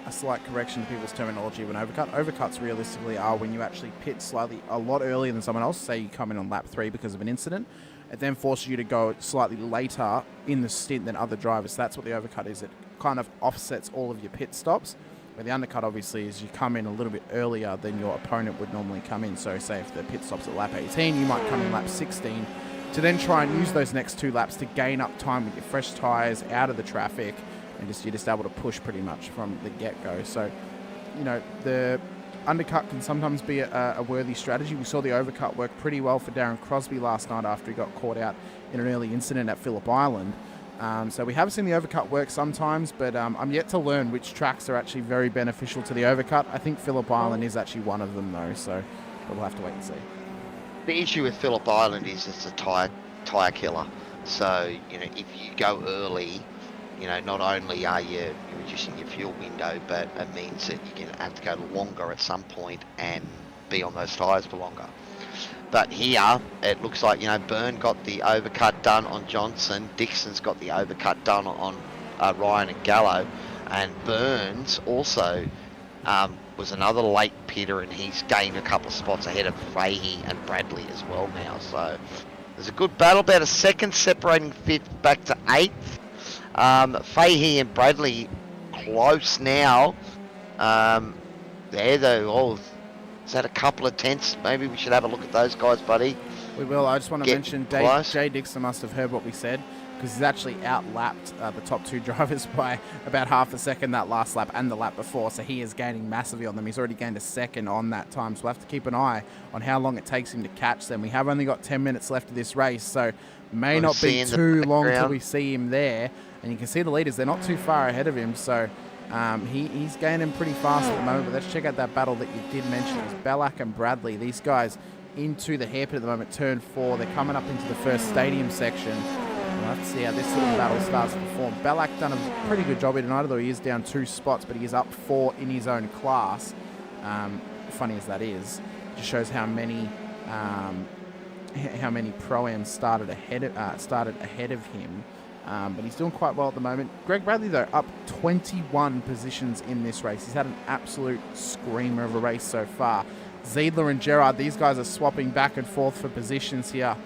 a slight correction to people's terminology of an overcut. Overcuts realistically are when you actually pit slightly a lot earlier than someone else. Say you come in on lap 3 because of an incident. It then forces you to go slightly later in the stint than other drivers. That's what the overcut is. It kind of offsets all of your pit stops. Where the undercut obviously is you come in a little bit earlier than your opponent would normally come in. So say if the pit stops at lap 18, you might come in lap 16 to then try and use those next 2 laps to gain up time with your fresh tyres out of the traffic, and you're just able to push pretty much from the get-go. So, you know, the undercut can sometimes be a worthy strategy. We saw the overcut work pretty well for Darren Crosby last night after he got caught out in an early incident at Phillip Island. So we have seen the overcut work sometimes, but I'm yet to learn which tracks are actually very beneficial to the overcut. I think Phillip Island is actually one of them, though, so we'll have to wait and see. The issue with Phillip Island is it's a tyre killer. So, you know, if you go early, you know, not only are you reducing your fuel window, but it means that you're going to have to go longer at some point and be on those tyres for longer. But here, it looks like, you know, Byrne got the overcut done on Johnson. Dixon's got the overcut done on Ryan and Gallo. And Burns also was another late pitter, and he's gained a couple of spots ahead of Fahey and Bradley as well now. So there's a good battle, about a second separating 5th back to 8th. Fahey and Bradley close now. There though, is that a couple of tenths? Maybe we should have a look at those guys, buddy. We will. I just want to mention Jay Dixon must have heard what we said, because he's actually out-lapped the top 2 drivers by about half a second that last lap and the lap before, so he is gaining massively on them. He's already gained a second on that time, so we'll have to keep an eye on how long it takes him to catch them. We have only got 10 minutes left of this race, so may not be too long till we see him there. And you can see the leaders, they're not too far ahead of him, so he's gaining pretty fast at the moment. But let's check out that battle that you did mention. It's Ballack and Bradley. These guys into the hairpin at the moment, turn 4. They're coming up into the first stadium section. We'll have to see how this little battle starts to perform. Ballack done a pretty good job here tonight, although he is down 2 spots, but he is up 4 in his own class. Funny as that is, it just shows how many Pro-Ams started ahead of him. But he's doing quite well at the moment. Greg Bradley, though, up 21 positions in this race. He's had an absolute screamer of a race so far. Ziedler and Gerard, these guys are swapping back and forth for positions here.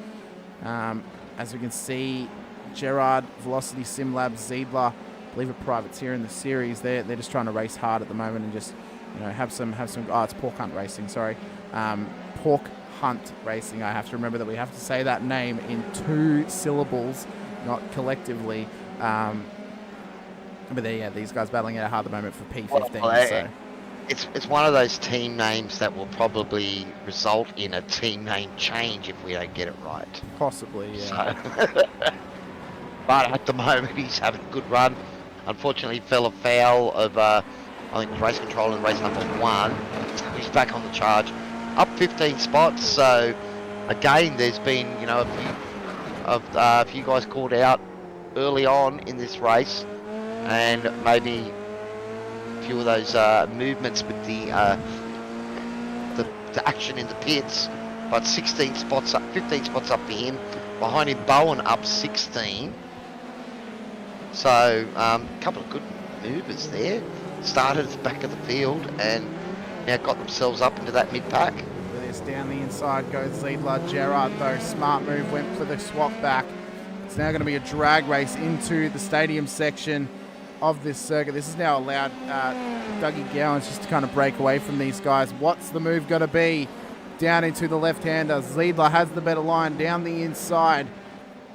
As we can see, Gerard, Velocity Simlab, Ziedler, I believe a privateer in the series. They're just trying to race hard at the moment and just, you know, have some. Oh, it's Pork Hunt Racing. Sorry, Pork Hunt Racing. I have to remember that we have to say that name in 2 syllables, not collectively. But there, yeah, these guys battling it out hard at the moment for P15. Well, so. It's one of those team names that will probably result in a team name change if we don't get it right. Possibly, yeah. So but at the moment, he's having a good run. Unfortunately, he fell afoul of, I think, race control in race number 1. He's back on the charge. Up 15 spots, so again, there's been, you know, a few guys called out early on in this race, and maybe a few of those movements with the action in the pits. But 16 spots up, 15 spots up for him. Behind him, Bowen up 16. So a couple of good movers there. Started at the back of the field and now got themselves up into that mid-pack. This down the inside goes Ziedler. Gerard, though, smart move, went for the swap back. It's now going to be a drag race into the stadium section of this circuit. This has now allowed Dougie Gowans just to kind of break away from these guys. What's the move going to be? Down into the left-hander. Ziedler has the better line down the inside.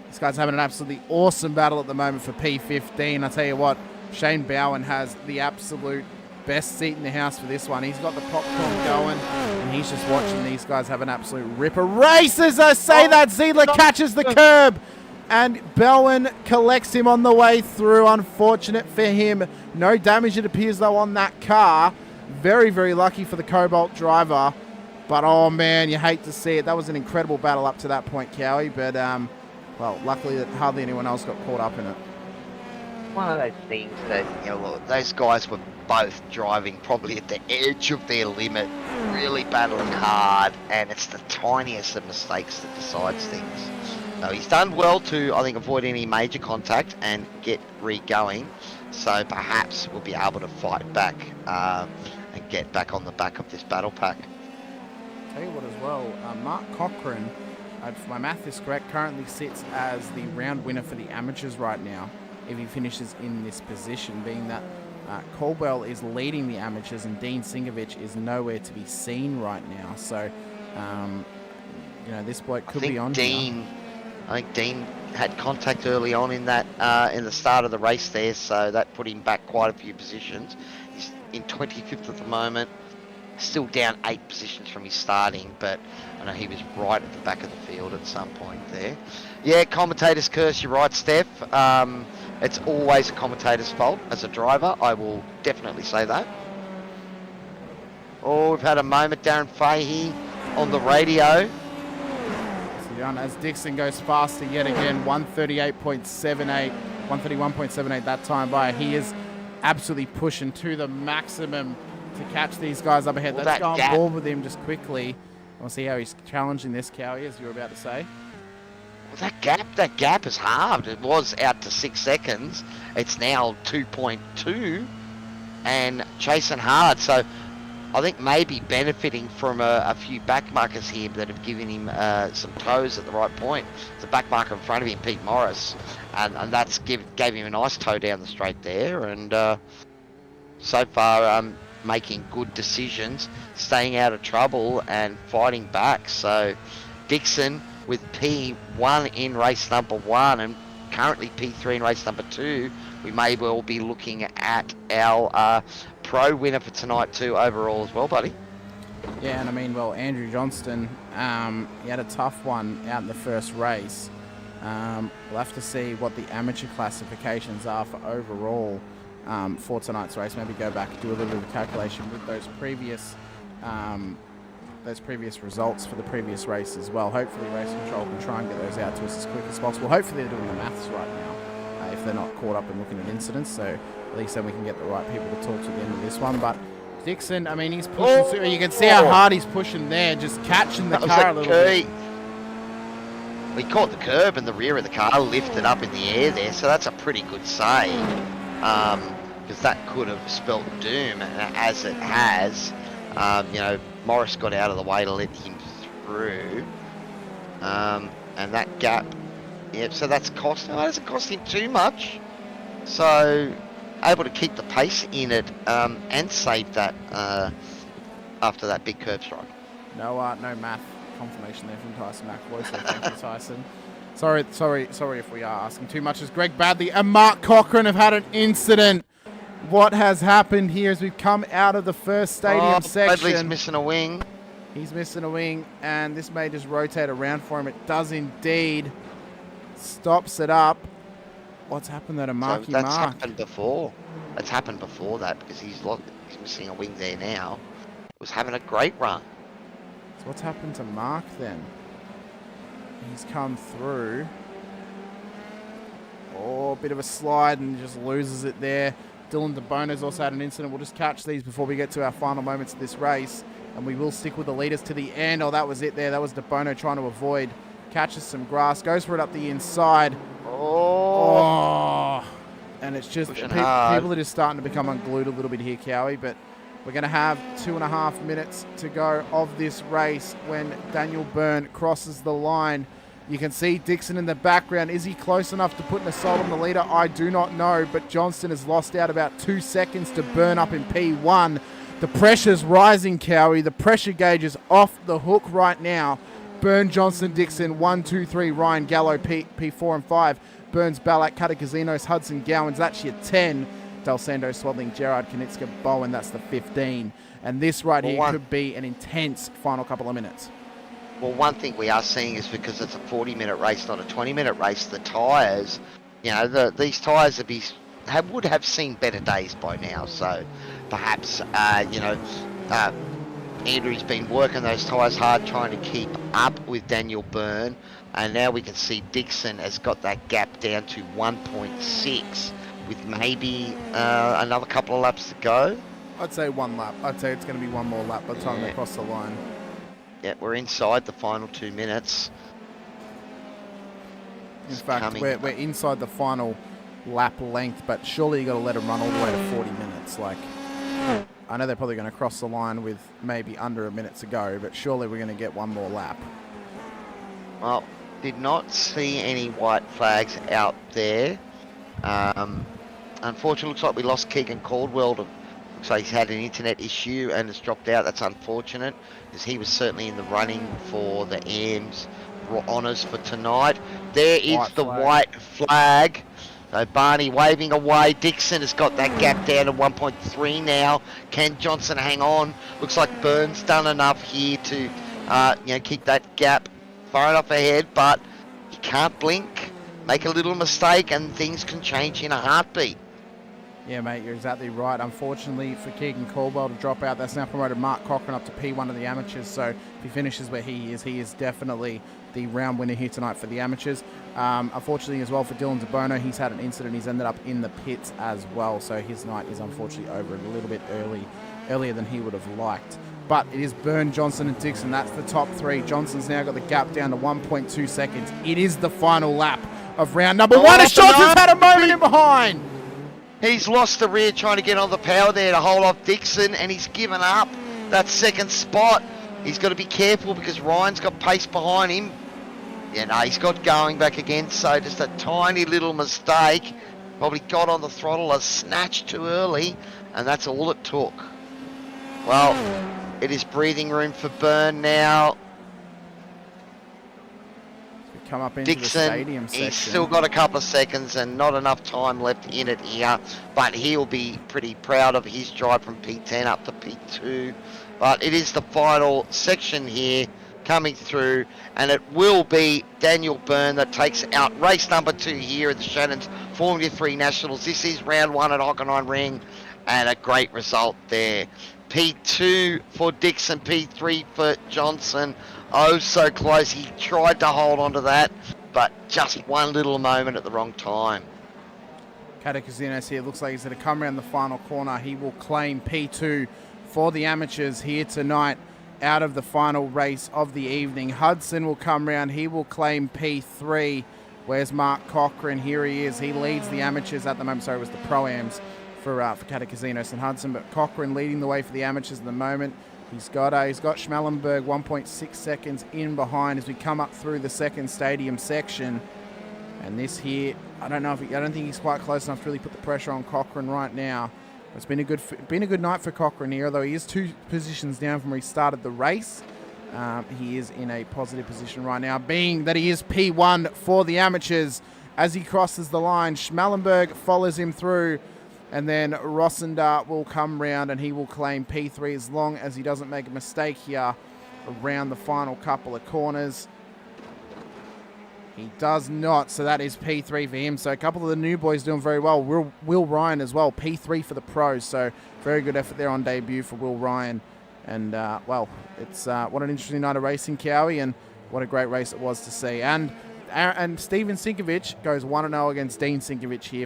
This guy's having an absolutely awesome battle at the moment for P15. I tell you what, Shane Bowen has the absolute best seat in the house for this one. He's got the popcorn going, and he's just watching these guys have an absolute ripper. Races, I say that! Ziedler catches the curb, and Bowen collects him on the way through. Unfortunate for him. No damage, it appears, though, on that car. Very, very lucky for the Cobalt driver. But, oh, man, you hate to see it. That was an incredible battle up to that point, Cowy. But, well, luckily that hardly anyone else got caught up in it. One of those things that, you know, look, those guys were both driving probably at the edge of their limit, really battling hard, and it's the tiniest of mistakes that decides things. So he's done well to, I think, avoid any major contact and get re-going. So perhaps we'll be able to fight back and get back on the back of this battle pack. Tell you what as well, Mark Cochran, if my math is correct, currently sits as the round winner for the amateurs right now, if he finishes in this position, being that Caldwell is leading the amateurs and Dean Singovich is nowhere to be seen right now. So, you know, this bloke could be on here. I think Dean had contact early on in that in the start of the race there, so that put him back quite a few positions. He's in 25th at the moment. Still down 8 positions from his starting, but I know he was right at the back of the field at some point there. Yeah, commentator's curse, you're right, Steph. It's always a commentator's fault as a driver. I will definitely say that. Oh, we've had a moment, Darren Fahey on the radio. As Dixon goes faster yet again, 138.78, 131.78 that time by. He is absolutely pushing to the maximum to catch these guys up ahead. Well, Let's go on board with him just quickly. We'll see how he's challenging this, Cowy, as you were about to say. Well, that gap is halved. It was out to 6 seconds. It's now 2.2 and chasing hard. So I think maybe benefiting from a few back markers here that have given him some toes at the right point. The back marker in front of him, Pete Morris, and that's gave him a nice toe down the straight there. And so far, making good decisions, staying out of trouble and fighting back. So Dixon with P1 in race number 1 and currently P3 in race number 2, we may well be looking at our pro winner for tonight too overall as well, buddy. Yeah, and I mean, well, Andrew Johnston, he had a tough one out in the first race. We'll have to see what the amateur classifications are for overall for tonight's race. Maybe go back and do a little bit of calculation with those previous results for the previous race as well. Hopefully Race Control can try and get those out to us as quick as possible. Hopefully they're doing the maths right now if they're not caught up in looking at incidents, so at least then we can get the right people to talk to at the end of this one. But Dixon, I mean, he's pushing through. You can see how hard he's pushing there, just catching the car a little bit. We caught the curb and the rear of the car lifted up in the air there, so that's a pretty good save. Because that could have spelt doom, and as it has, you know, Morris got out of the way to let him through, and that gap, yep, so that's cost, it doesn't cost him too much, so able to keep the pace in it, and save that after that big curb strike. No math confirmation there from Tyson McAvoy, so thank you, Tyson. Sorry if we are asking too much. As Greg Badley and Mark Cochran have had an incident. What has happened here as we've come out of the first stadium section? Badley's missing a wing. He's missing a wing, and this may just rotate around for him. It does indeed. Stops it up. What's happened there to Marky So that's Mark? happened before. It's happened before that because he's missing a wing there now. Was having a great run. So what's happened to Mark then? He's come through. Oh, a bit of a slide and just loses it there. Dylan DeBono's also had an incident. We'll just catch these before we get to our final moments of this race. And we will stick with the leaders to the end. Oh, that was it there. That was DeBono trying to avoid. Catches some grass. Goes for it up the inside. Oh. And it's just, people are just starting to become unglued a little bit here, Cowy. But we're going to have 2.5 minutes to go of this race when Daniel Byrne crosses the line. You can see Dixon in the background. Is he close enough to put an assault on the leader? I do not know, but Johnston has lost out about 2 seconds to Byrne up in P1. The pressure's rising, Cowy. The pressure gauge is off the hook right now. Byrne, Johnston, Dixon, 1, 2, 3. Ryan Gallo, P4 and 5. Burns, Ballack, Katakazinos, Hudson, Gowans. That's your 10. Del Sando, Swaddling, Gerard, Kanitska, Bowen. That's the 15. And this right here could be an intense final couple of minutes. Well, one thing we are seeing is because it's a 40-minute race, not a 20-minute race, the tyres, you know, these tyres would have seen better days by now. So perhaps, Andrew's been working those tyres hard, trying to keep up with Daniel Byrne. And now we can see Dixon has got that gap down to 1.6 with maybe another couple of laps to go. I'd say 1 lap. I'd say it's going to be 1 more lap by the time they cross the line. Yeah, we're inside the final 2 minutes. In fact, we're inside the final lap length, but surely you got to let them run all the way to 40 minutes. Like, I know they're probably going to cross the line with maybe under a minute to go, but surely we're going to get 1 more lap. Well, did not see any white flags out there. Unfortunately, looks like we lost Keegan Caldwell. Looks like he's had an internet issue and has dropped out. That's unfortunate, because he was certainly in the running for the AMS honours for tonight. There is the white flag. So Barney waving away. Dixon has got that gap down to 1.3 now. Can Johnson hang on? Looks like Byrne's done enough here to keep that gap far enough ahead, but you can't blink. Make a little mistake and things can change in a heartbeat. Yeah, mate, you're exactly right. Unfortunately for Keegan Caldwell to drop out, that's now promoted Mark Cochran up to P1 of the amateurs. So if he finishes where he is definitely the round winner here tonight for the amateurs. Unfortunately as well for Dylan DeBono, he's had an incident. He's ended up in the pits as well. So his night is unfortunately over a little bit earlier than he would have liked. But it is Byrne, Johnson and Dixon. That's the top 3. Johnson's now got the gap down to 1.2 seconds. It is the final lap of round number 1. As Johnson's had a moment in behind. He's lost the rear trying to get on the power there to hold off Dixon, and he's given up that second spot. He's got to be careful because Ryan's got pace behind him. Yeah, no, he's got going back again, so just a tiny little mistake. Probably got on the throttle a snatch too early, and that's all it took. Well, it is breathing room for Byrne now. Come up into Dixon, the stadium section. He's still got a couple of seconds and not enough time left in it here, but he'll be pretty proud of his drive from P10 up to P2. But it is the final section here coming through, and it will be Daniel Byrne that takes out race number 2 here at the Shannons Formula 3 Nationals. This is round 1 at Hockenheim Ring, and a great result there. P2 for Dixon, P3 for Johnson. Oh, so close. He tried to hold on to that, but just one little moment at the wrong time. Katakazinos here looks like he's going to come around the final corner. He will claim P2 for the amateurs here tonight out of the final race of the evening. Hudson will come around. He will claim P3. Where's Mark Cochran? Here he is. He leads the amateurs at the moment. Sorry, it was the Pro-Ams for Katakazinos and Hudson, but Cochran leading the way for the amateurs at the moment. He's got Schmallenberg 1.6 seconds in behind as we come up through the second stadium section. And this here, I don't think he's quite close enough to really put the pressure on Cochran right now. It's been a good night for Cochran here, although he is 2 positions down from where he started the race. he is in a positive position right now, being that he is P1 for the amateurs. As he crosses the line, Schmallenberg follows him through, and then Rossender will come round and he will claim P3 as long as he doesn't make a mistake here around the final couple of corners. He does not, so that is P3 for him. So a couple of the new boys doing very well. Will Ryan as well, P3 for the pros. So very good effort there on debut for Will Ryan. And, well, it's what an interesting night of racing, Cowy, and what a great race it was to see. And Steven Sinkovic goes 1-0 against Dean Sinkovic here.